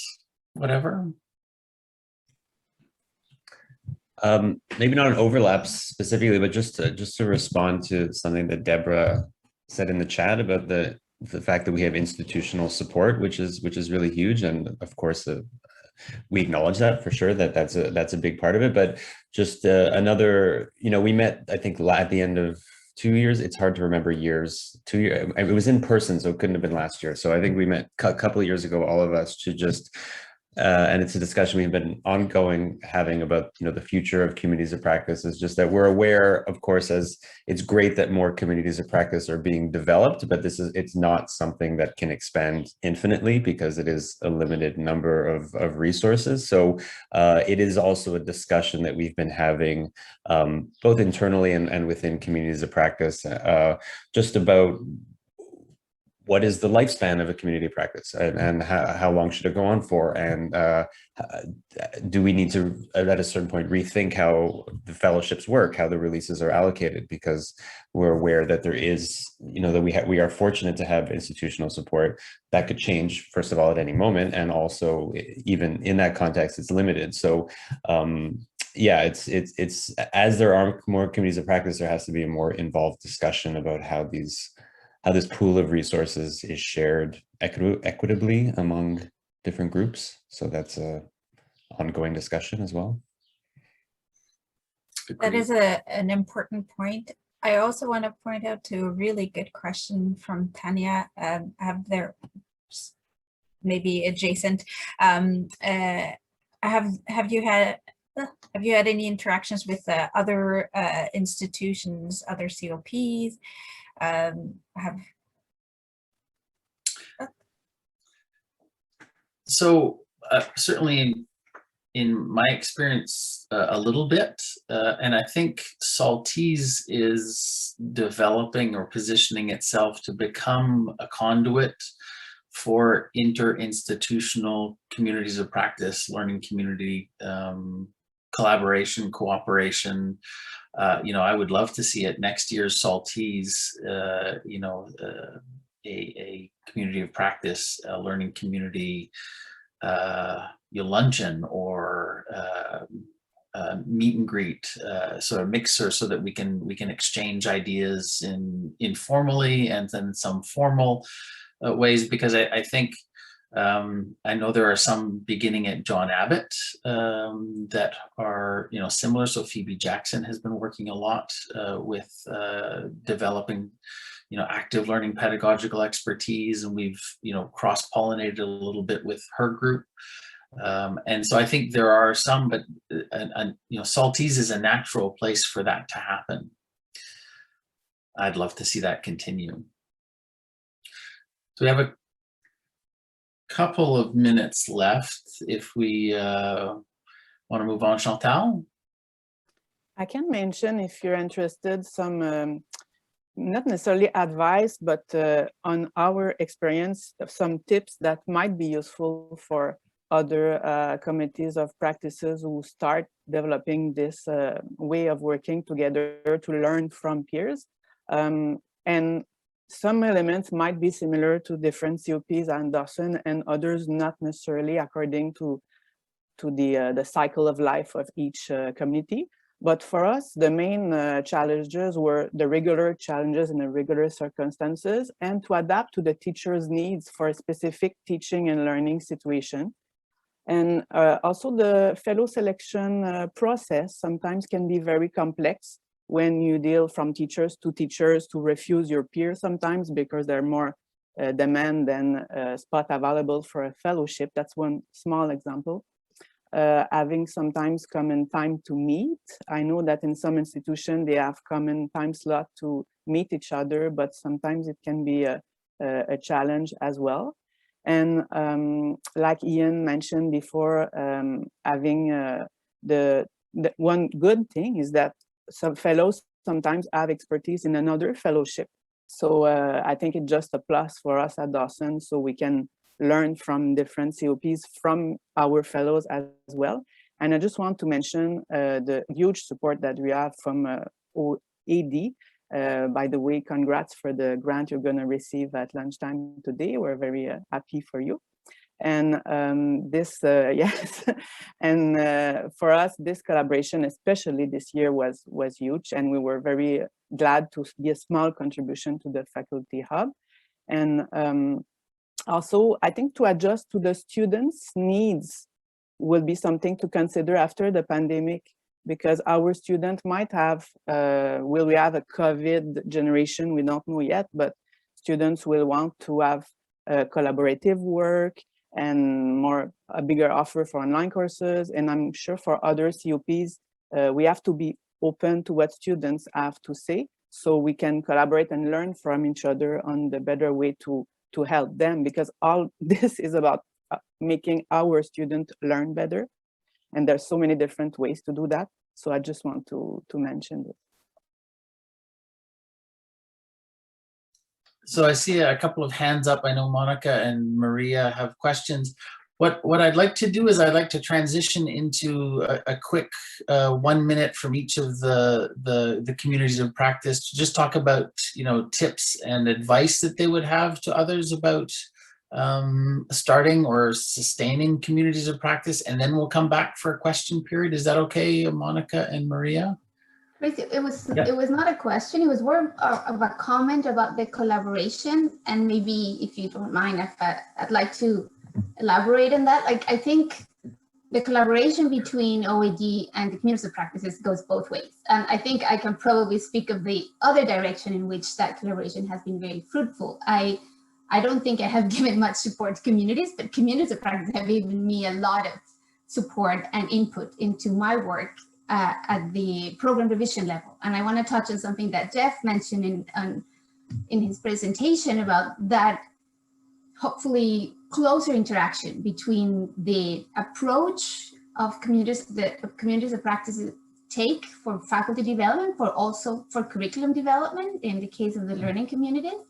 whatever? Maybe not an overlaps specifically, but just to respond to something that Deborah said in the chat about the fact that we have institutional support, which is really huge, and of course we acknowledge that for sure, that's a big part of it. But just another, you know, we met, I think, at the end of 2 years. It's hard to remember years. 2 years. It was in person, so it couldn't have been last year. So I think we met a couple of years ago, all of us, to just and it's a discussion we've been ongoing having about, you know, the future of communities of practice. Is just that we're aware, of course, as it's great that more communities of practice are being developed, but it's not something that can expand infinitely, because it is a limited number of resources. So it is also a discussion that we've been having both internally and within communities of practice, just about what is the lifespan of a community practice, and how long should it go on for? And do we need to, at a certain point, rethink how the fellowships work, how the releases are allocated? Because we're aware that there is, you know, that we are fortunate to have institutional support that could change, first of all, at any moment. And also, even in that context, it's limited. So yeah, it's as there are more communities of practice, there has to be a more involved discussion about how this pool of resources is shared equitably among different groups. So that's a ongoing discussion as well. That is an important point. I also want to point out to a really good question from Tanya. Have there maybe adjacent? Have you had any interactions with other institutions, other CoPs? So certainly in my experience, a little bit, and I think Saltese is developing or positioning itself to become a conduit for interinstitutional communities of practice, learning community, collaboration, cooperation. You know, I would love to see it next year's Saltese, you know, a community of practice, a learning community, luncheon or meet and greet, sort of mixer, so that we can exchange ideas informally and then some formal ways, because I think I know there are some beginning at John Abbott that are, similar. So Phoebe Jackson has been working a lot with developing, active learning pedagogical expertise, and we've, cross-pollinated a little bit with her group. And so I think there are some, but Saltese is a natural place for that to happen. I'd love to see that continue. So we have a couple of minutes left if we want to move on. Chantal? I can mention, if you're interested, some not necessarily advice, but on our experience, some tips that might be useful for other committees of practices who start developing this way of working together to learn from peers. And some elements might be similar to different COPs and Dawson, and others not necessarily, according to the cycle of life of each community. But for us, the main challenges were the regular challenges in the regular circumstances, and to adapt to the teacher's needs for a specific teaching and learning situation. And also the fellow selection process sometimes can be very complex when you deal from teachers to refuse your peers sometimes, because there are more demand than spot available for a fellowship. That's one small example. Having sometimes common time to meet. I know that in some institutions they have common time slot to meet each other, but sometimes it can be a challenge as well. And like Ian mentioned before, having the one good thing is that some fellows sometimes have expertise in another fellowship. So I think it's just a plus for us at Dawson, so we can learn from different COPs from our fellows as well. And I just want to mention the huge support that we have from OAD. By the way, congrats for the grant you're going to receive at lunchtime today. We're very happy for you. And yes, and for us, this collaboration, especially this year, was huge, and we were very glad to be a small contribution to the faculty hub. And also, I think to adjust to the students' needs will be something to consider after the pandemic, because our students might have, will we have a COVID generation? We don't know yet, but students will want to have collaborative work and a bigger offer for online courses. And I'm sure for other COPs, we have to be open to what students have to say, so we can collaborate and learn from each other on the better way to help them, because all this is about making our students learn better. And there's so many different ways to do that. So I just want to mention this. So I see a couple of hands up. I know Monica and Maria have questions. What I'd like to do is I'd like to transition into a quick 1 minute from each of the communities of practice to just talk about, tips and advice that they would have to others about starting or sustaining communities of practice, and then we'll come back for a question period. Is that okay, Monica and Maria? It was not a question. It was more of a comment about the collaboration, and maybe if you don't mind, I'd like to elaborate on that. Like, I think the collaboration between OAD and the communities of practices goes both ways, and I think I can probably speak of the other direction in which that collaboration has been very fruitful. I don't think I have given much support to communities, but communities of practice have given me a lot of support and input into my work at the program revision level. And I want to touch on something that Jeff mentioned in his presentation about that hopefully closer interaction between the approach of communities of practice take for faculty development, but also for curriculum development in the case of the learning communities,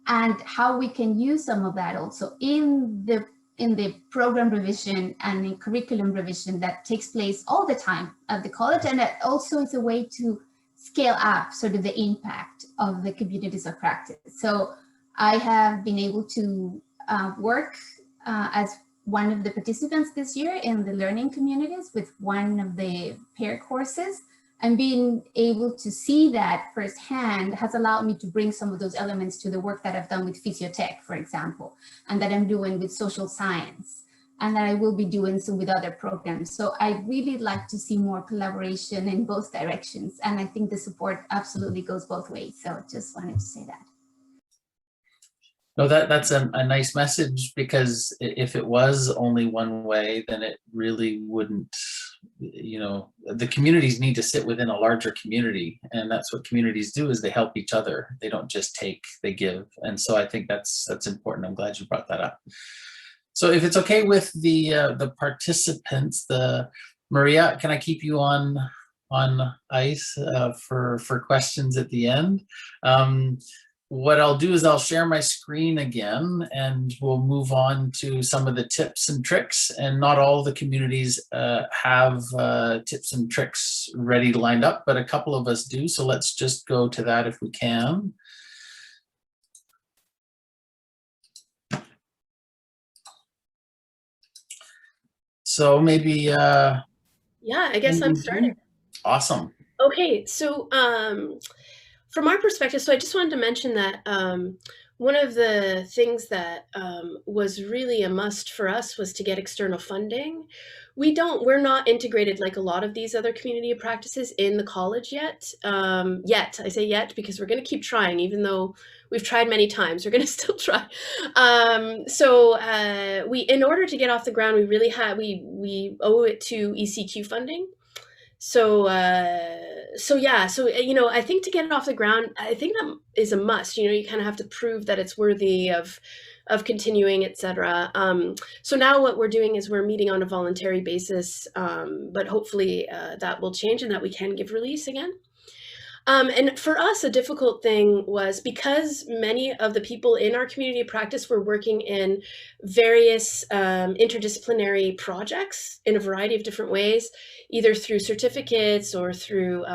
and how we can use some of that also in the program revision and in curriculum revision that takes place all the time at the college, and that also is a way to scale up sort of the impact of the communities of practice. So I have been able to work as one of the participants this year in the learning communities with one of the pair courses And being able to see that firsthand has allowed me to bring some of those elements to the work that I've done with Physiotech, for example, and that I'm doing with social science, and that I will be doing some with other programs. So I really like to see more collaboration in both directions. And I think the support absolutely goes both ways. So just wanted to say that. No, that's a nice message, because if it was only one way, then it really wouldn't, you know, the communities need to sit within a larger community, and that's what communities do, is they help each other. They don't just take, they give. And so I think that's important. I'm glad you brought that up. So if it's okay with the participants, Maria, can I keep you on ice for questions at the end? What I'll do is I'll share my screen again, and we'll move on to some of the tips and tricks. And not all the communities have tips and tricks ready lined up, but a couple of us do. So let's just go to that if we can. So maybe yeah, I guess I'm starting. Awesome. Okay, so from our perspective, so I just wanted to mention that one of the things that was really a must for us was to get external funding. We're not integrated like a lot of these other community of practices in the college yet. I say yet because we're going to keep trying, even though we've tried many times, we're going to still try. In order to get off the ground, we really we owe it to ECQ funding. So you know, I think to get it off the ground, I think that is a must. You know, you kind of have to prove that it's worthy of continuing, etc. So now what we're doing is we're meeting on a voluntary basis, but hopefully that will change and that we can give release again. And for us, a difficult thing was because many of the people in our community of practice were working in various interdisciplinary projects in a variety of different ways, either through certificates or through,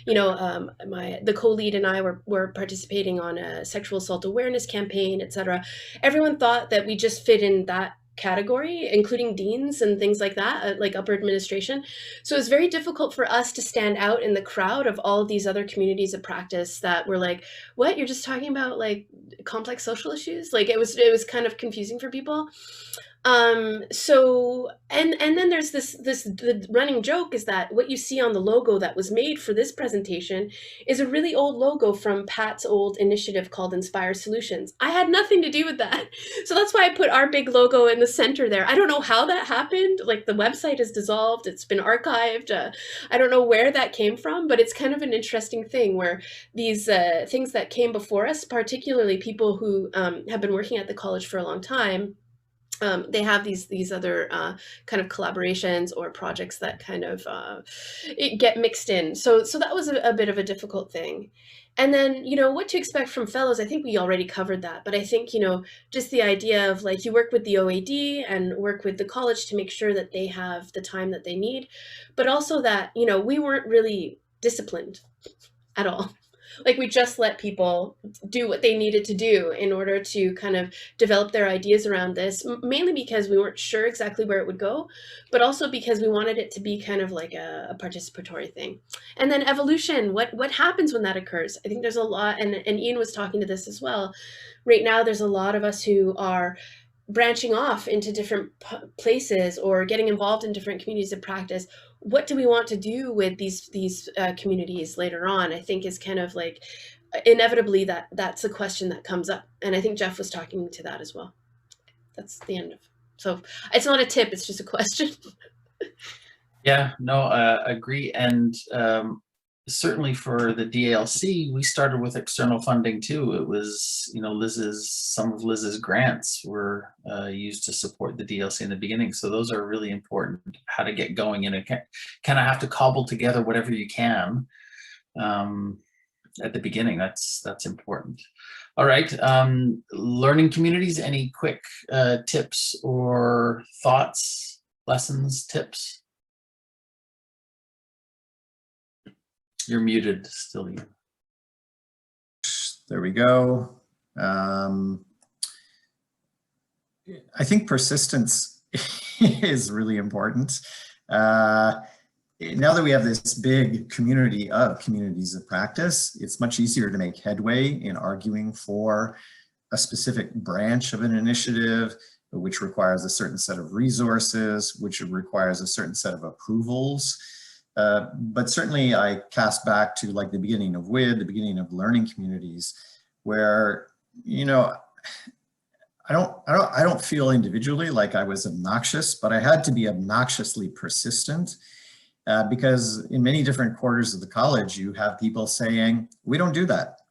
the co-lead and I were participating on a sexual assault awareness campaign, etc. Everyone thought that we just fit in that category, including deans and things like that, like upper administration. So it's very difficult for us to stand out in the crowd of all of these other communities of practice that were like, what, you're just talking about like complex social issues? Like it was kind of confusing for people. And then there's the running joke is that what you see on the logo that was made for this presentation is a really old logo from Pat's old initiative called Inspire Solutions. I had nothing to do with that. So that's why I put our big logo in the center there. I don't know how that happened. Like the website is dissolved, it's been archived. I don't know where that came from, but it's kind of an interesting thing where these things that came before us, particularly people who have been working at the college for a long time, they have these other kind of collaborations or projects that kind of get mixed in. So that was a bit of a difficult thing. And then, you know, what to expect from fellows, I think we already covered that. But I think, you know, just the idea of like you work with the OAD and work with the college to make sure that they have the time that they need. But also that, you know, we weren't really disciplined at all. Like we just let people do what they needed to do in order to kind of develop their ideas around this, mainly because we weren't sure exactly where it would go, but also because we wanted it to be kind of like a participatory thing. And then evolution, what happens when that occurs? I think there's a lot, and Ian was talking to this as well. Right now, there's a lot of us who are branching off into different places or getting involved in different communities of practice. What do we want to do with these communities later on? I think is kind of like inevitably that's a question that comes up. And I think Jeff was talking to that as well. That's the end of. So it's not a tip, it's just a question. Yeah, no, agree. And certainly for the DALC, we started with external funding too. It was, you know, some of Liz's grants were used to support the DLC in the beginning. So those are really important, how to get going, and kind of have to cobble together whatever you can at the beginning. That's important. All right, learning communities, any quick tips or thoughts, lessons, tips? You're muted still. There we go. I think persistence is really important. now that we have this big community of communities of practice, it's much easier to make headway in arguing for a specific branch of an initiative, which requires a certain set of resources, which requires a certain set of approvals. But certainly I cast back to like the beginning of WID, the beginning of learning communities, where, you know, I don't feel individually like I was obnoxious, but I had to be obnoxiously persistent. Because in many different quarters of the college, you have people saying, we don't do that,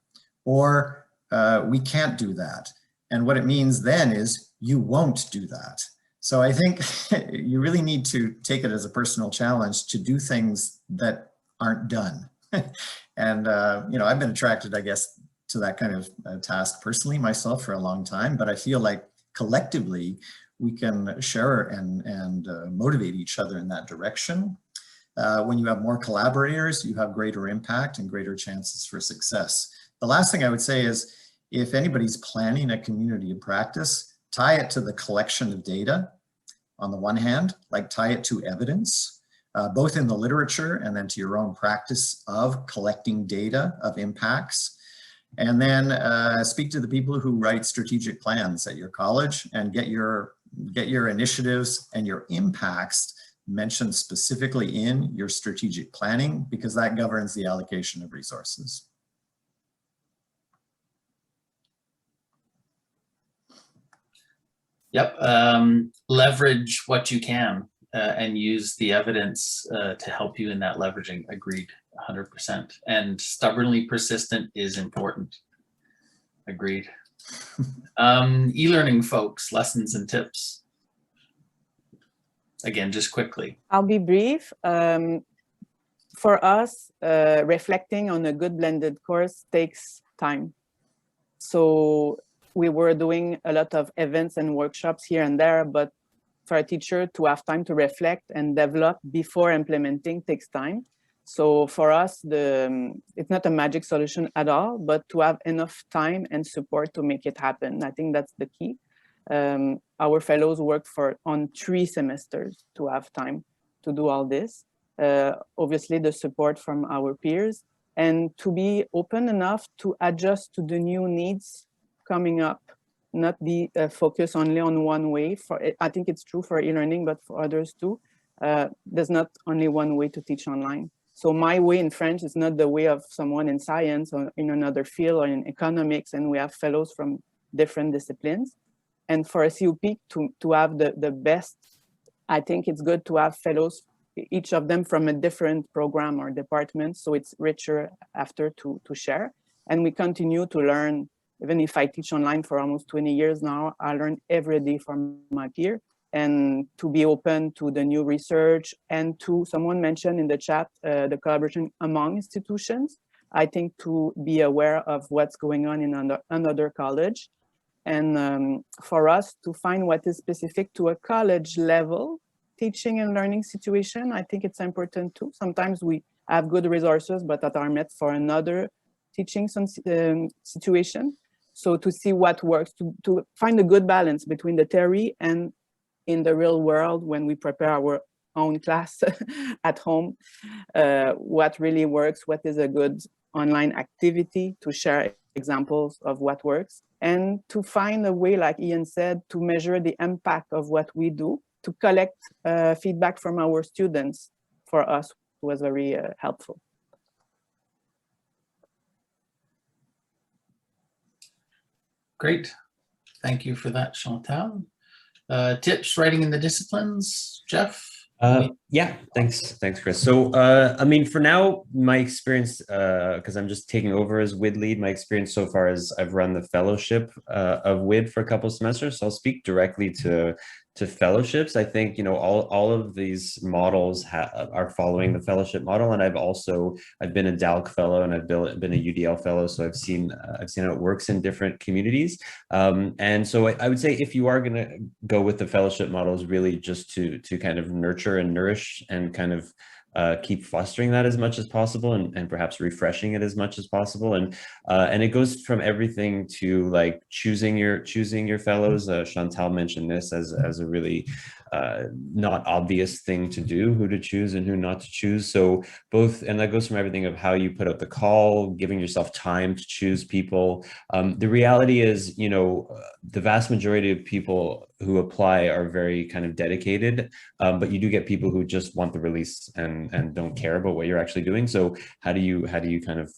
or we can't do that. And what it means then is you won't do that. So I think you really need to take it as a personal challenge to do things that aren't done. And, you know, I've been attracted, I guess, to that kind of task personally myself for a long time, but I feel like collectively we can share and motivate each other in that direction. When you have more collaborators, you have greater impact and greater chances for success. The last thing I would say is, if anybody's planning a community of practice, tie it to the collection of data on the one hand, like tie it to evidence, both in the literature and then to your own practice of collecting data of impacts. And then speak to the people who write strategic plans at your college and get your initiatives and your impacts mentioned specifically in your strategic planning, because that governs the allocation of resources. Yep, leverage what you can and use the evidence to help you in that leveraging. Agreed, 100%. And stubbornly persistent is important. Agreed. E-learning folks, lessons and tips. Again, just quickly. I'll be brief. For us, reflecting on a good blended course takes time. So we were doing a lot of events and workshops here and there, but for a teacher to have time to reflect and develop before implementing takes time. So for us, it's not a magic solution at all, but to have enough time and support to make it happen. I think that's the key. Our fellows work on 3 semesters to have time to do all this. Obviously the support from our peers, and to be open enough to adjust to the new needs coming up, not be focused only on one way. I think it's true for e-learning, but for others too. There's not only one way to teach online. So my way in French is not the way of someone in science or in another field or in economics, and we have fellows from different disciplines. And for a COP to have the best, I think it's good to have fellows, each of them from a different program or department, so it's richer after to share. And we continue to learn. Even if I teach online for almost 20 years now, I learn every day from my peer, and to be open to the new research, and to, someone mentioned in the chat, the collaboration among institutions. I think to be aware of what's going on in another college. And for us to find what is specific to a college level teaching and learning situation, I think it's important too. Sometimes we have good resources, but that are met for another teaching situation. So to see what works, to find a good balance between the theory and in the real world when we prepare our own class at home, what really works, what is a good online activity to share examples of what works, and to find a way, like Ian said, to measure the impact of what we do, to collect feedback from our students. For us was very helpful. Great. Thank you for that, Chantal. Tips writing in the disciplines, Jeff? Yeah, thanks, Chris. So, I mean, for now, my experience, because I'm just taking over as WID lead, my experience so far is I've run the fellowship of WID for a couple of semesters. So I'll speak directly to fellowships. I think, you know, all of these models are following the fellowship model, and I've been a DALC fellow and I've been a UDL fellow, so I've seen how it works in different communities. And so I would say if you are going to go with the fellowship models, really just to kind of nurture and nourish and kind of keep fostering that as much as possible, and perhaps refreshing it as much as possible. And it goes from everything to like choosing your fellows. Chantal mentioned this as a really not obvious thing to do, who to choose and who not to choose. So both, and that goes from everything of how you put out the call, giving yourself time to choose people. The reality is, you know, the vast majority of people who apply are very kind of dedicated, but you do get people who just want the release and don't care about what you're actually doing. So how do you kind of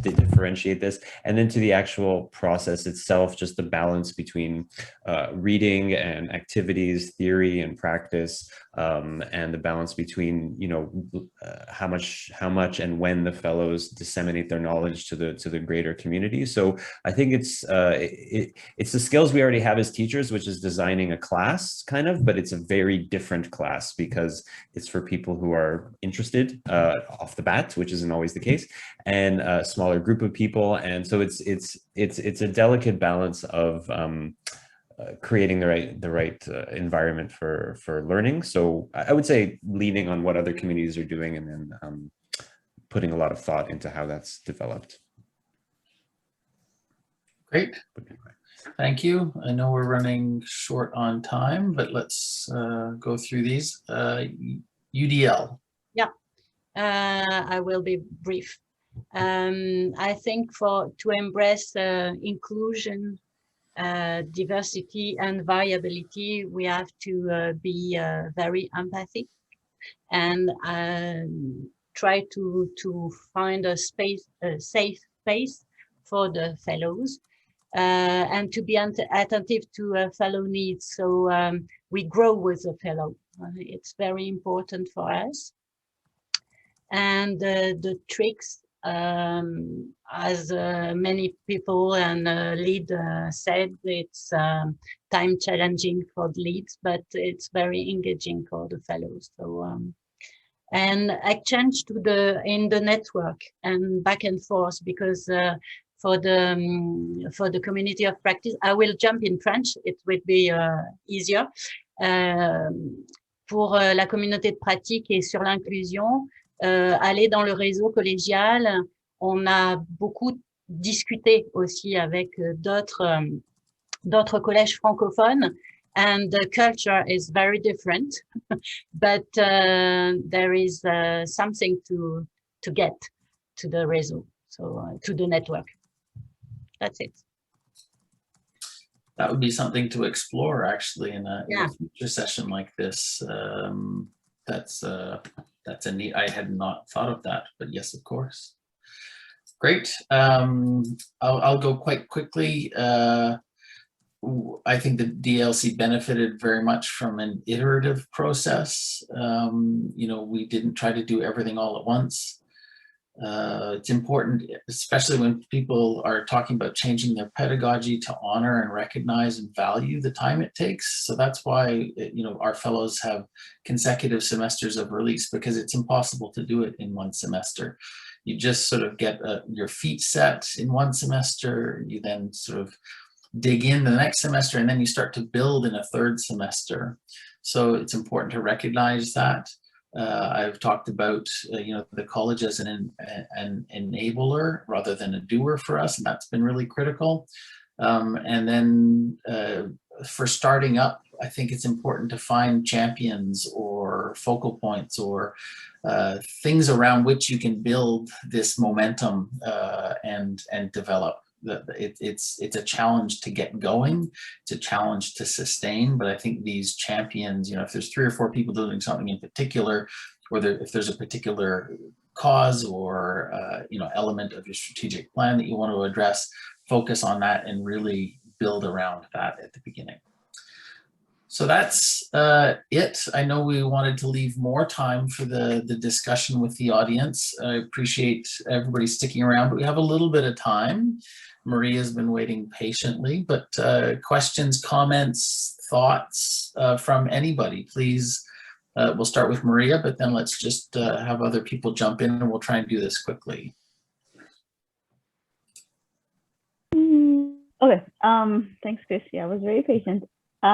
differentiate this? And then to the actual process itself, just the balance between reading and activities, theory and practice, and the balance between, you know, how much and when the fellows disseminate their knowledge to the greater community. So I think it's the skills we already have as teachers, which is designing a class kind of, but it's a very different class because it's for people who are interested off the bat, which isn't always the case, and a smaller group of people. And so it's a delicate balance of creating the right environment for learning. So I would say leaning on what other communities are doing, and then putting a lot of thought into how that's developed. Great. Thank you. I know we're running short on time, but let's go through these. UDL. Yeah, I will be brief. I think to embrace inclusion, diversity and variability, we have to be very empathic and try to find a safe space for the fellows, and to be attentive to fellow needs. So we grow with the fellow. It's very important for us. And the tricks, as many people and lead said, it's time challenging for the leads, but it's very engaging for the fellows. So and exchange in the network and back and forth, because for the community of practice, I will jump in French, it will be easier. Pour la communauté de pratique et sur l'inclusion, aller dans le réseau collégial, on a beaucoup discuté aussi avec d'autres collèges francophones, and the culture is very different, but there is something to get to the réseau, so to the network. That's it. That would be something to explore, actually, in a future session like this. That's a neat. I had not thought of that, but yes, of course. Great. I'll go quite quickly. I think the DLC benefited very much from an iterative process. You know, we didn't try to do everything all at once. It's important, especially when people are talking about changing their pedagogy, to honor and recognize and value the time it takes. So that's why, you know, our fellows have consecutive semesters of release, because it's impossible to do it in one semester. You just sort of get your feet set in one semester, you then sort of dig in the next semester, and then you start to build in a third semester. So it's important to recognize that. I've talked about you know, the college as an enabler rather than a doer for us, and that's been really critical. And then for starting up, I think it's important to find champions or focal points or things around which you can build this momentum and develop. It's a challenge to get going, it's a challenge to sustain, but I think these champions, you know, if there's 3 or 4 people doing something in particular, or if there's a particular cause or you know, element of your strategic plan that you want to address, focus on that and really build around that at the beginning. So that's it. I know we wanted to leave more time for the discussion with the audience. I appreciate everybody sticking around, but we have a little bit of time. Maria's been waiting patiently, but questions, comments, thoughts from anybody, please. We'll start with Maria, but then let's just have other people jump in, and we'll try and do this quickly. Okay, thanks, Chris. Yeah, I was very patient. So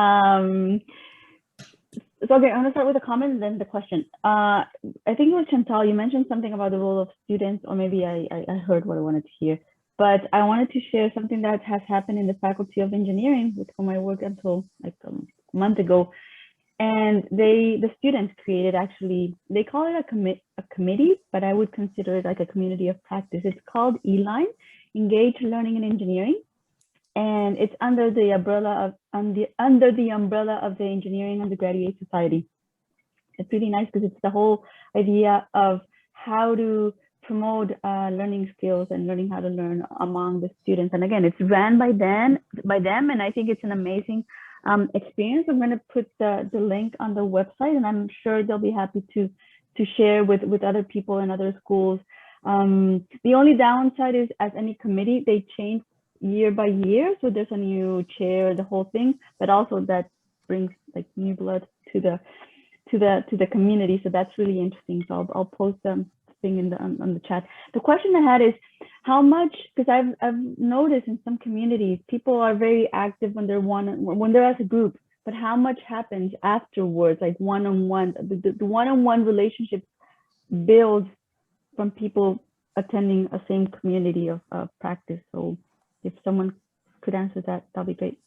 okay, I'm gonna start with a comment and then the question. I think it was Chantal, you mentioned something about the role of students, or maybe I heard what I wanted to hear, but I wanted to share something that has happened in the Faculty of Engineering with whom I worked until like a month ago. And the students created, actually, they call it a committee, but I would consider it like a community of practice. It's called ELINE, Engaged Learning and Engineering. And it's under the umbrella of the Engineering Undergraduate Society. It's really nice because it's the whole idea of how to promote learning skills and learning how to learn among the students. And again, it's ran by them, and I think it's an amazing experience. I'm going to put the link on the website, and I'm sure they'll be happy to share with other people in other schools. The only downside is, as any committee, they change year by year, so there's a new chair, the whole thing, but also that brings like new blood to the community. So that's really interesting. So I'll post them thing on the chat. The question I had is how much, because I've noticed in some communities people are very active when they're as a group, but how much happens afterwards, like one-on-one, the one-on-one relationships build from people attending a same community of practice. So if someone could answer that, that'd be great.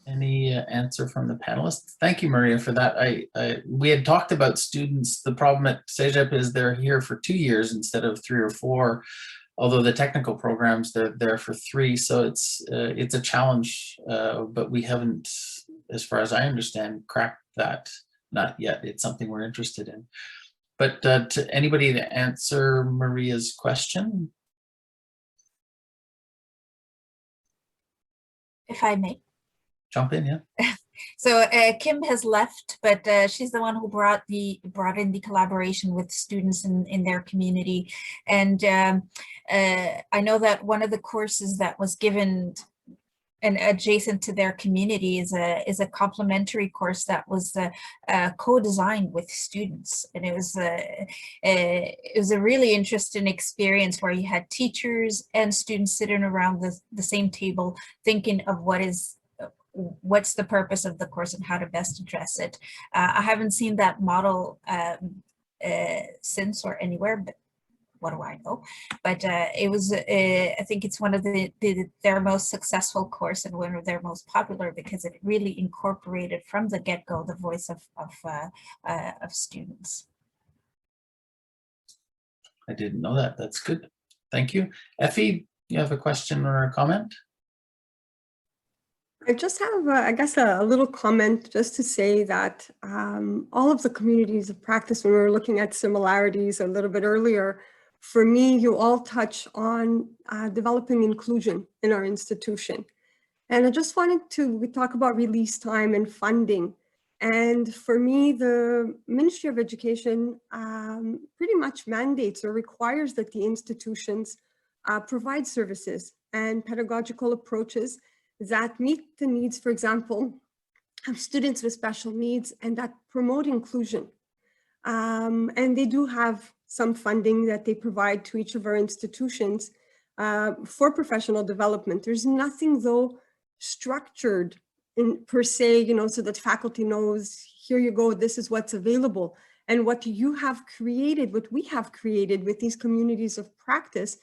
Any answer from the panelists? Thank you, Maria, for that. We had talked about students. The problem at CEGEP is they're here for 2 years instead of 3 or 4, although the technical programs, they're there for 3. So it's a challenge, but we haven't, as far as I understand, cracked that. Not yet. It's something we're interested in. But to anybody to answer Maria's question? If I may. Jump in, yeah. So Kim has left, but she's the one who brought in the collaboration with students in their community. And I know that one of the courses that was given and adjacent to their community is a complementary course that was co-designed with students, and it was a really interesting experience where you had teachers and students sitting around the same table thinking of what's the purpose of the course and how to best address it. I haven't seen that model since or anywhere, but what do I know? But it was, I think it's one of their most successful course and one of their most popular because it really incorporated from the get-go the voice of students. I didn't know that. That's good. Thank you. Effie, you have a question or a comment? I just have, I guess, a little comment just to say that all of the communities of practice, when we were looking at similarities a little bit earlier, for me, you all touch on developing inclusion in our institution. And I just wanted we talk about release time and funding. And for me, the Ministry of Education pretty much mandates or requires that the institutions provide services and pedagogical approaches that meet the needs, for example, of students with special needs and that promote inclusion. And they do have some funding that they provide to each of our institutions for professional development. There's nothing though structured in per se, so that faculty knows, here you go, this is what's available. And what you have created, what we have created with these communities of practice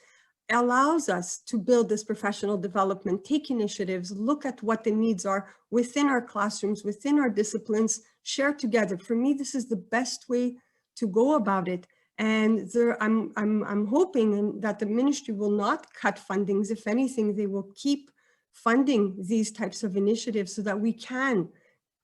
allows us to build this professional development, take initiatives, look at what the needs are within our classrooms, within our disciplines, share together. For me, this is the best way to go about it. And I'm hoping that the ministry will not cut fundings. If anything, they will keep funding these types of initiatives so that we can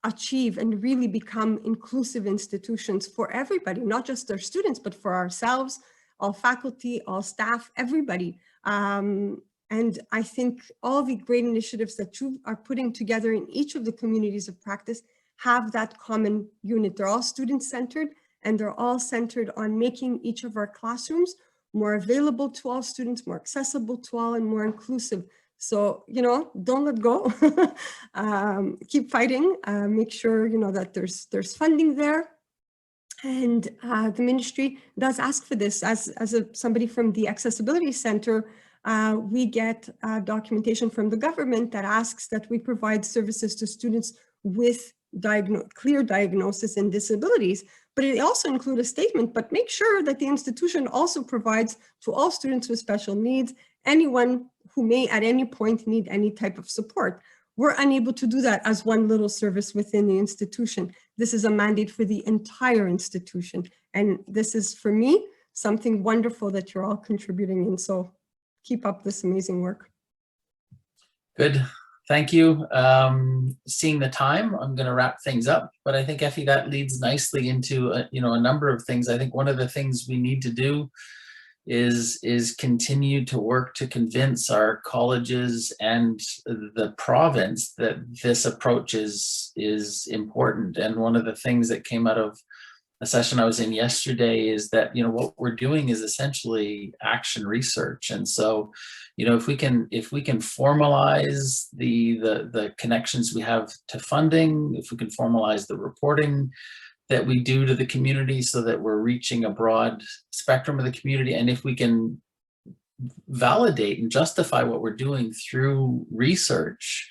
achieve and really become inclusive institutions for everybody, not just our students, but for ourselves, all faculty, all staff, everybody. And I think all the great initiatives that you are putting together in each of the communities of practice have that common unit. They're all student-centered, and they're all centered on making each of our classrooms more available to all students, more accessible to all, and more inclusive. So, don't let go. Keep fighting. Make sure, that there's funding there. And the ministry does ask for this. As somebody from the Accessibility Center, we get documentation from the government that asks that we provide services to students with clear diagnosis and disabilities, but it also includes a statement, but make sure that the institution also provides to all students with special needs, anyone who may at any point need any type of support. We're unable to do that as one little service within the institution. This is a mandate for the entire institution. And this is, for me, something wonderful that you're all contributing in. So keep up this amazing work. Good. Thank you. Seeing the time, I'm going to wrap things up, but I think, Effie, that leads nicely into a number of things. I think one of the things we need to do is continue to work to convince our colleges and the province that this approach is important. And one of the things that came out of a session I was in yesterday is that, what we're doing is essentially action research. And so, if we can formalize the connections we have to funding, if we can formalize the reporting that we do to the community so that we're reaching a broad spectrum of the community, and if we can validate and justify what we're doing through research,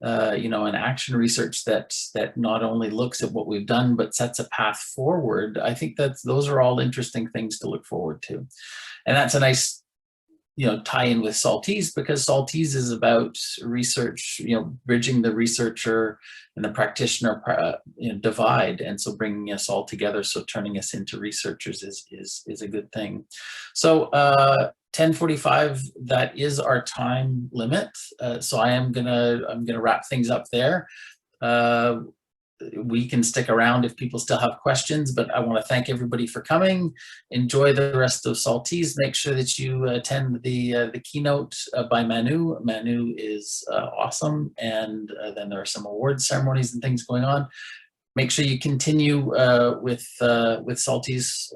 and action research that not only looks at what we've done, but sets a path forward, I think that those are all interesting things to look forward to. And that's a nice tie in with Saltese, because Saltese is about research, bridging the researcher and the practitioner divide. And so bringing us all together, so turning us into researchers is a good thing. So 10:45, that is our time limit. So I'm gonna wrap things up there. We can stick around if people still have questions, but I want to thank everybody for coming. Enjoy the rest of Saltese. Make sure that you attend the keynote by Manu. Manu is awesome, and then there are some award ceremonies and things going on. Make sure you continue with Saltese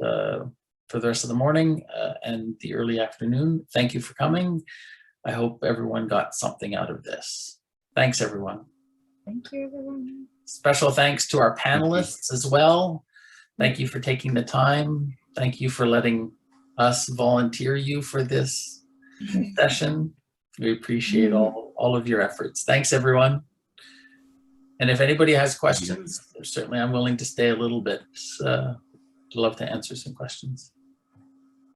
for the rest of the morning and the early afternoon. Thank you for coming. I hope everyone got something out of this. Thanks, everyone. Thank you, everyone. Special thanks to our panelists as well. Thank you for taking the time. Thank you for letting us volunteer you for this session. We appreciate all of your efforts. Thanks, everyone. And if anybody has questions, certainly I'm willing to stay a little bit. I'd love to answer some questions.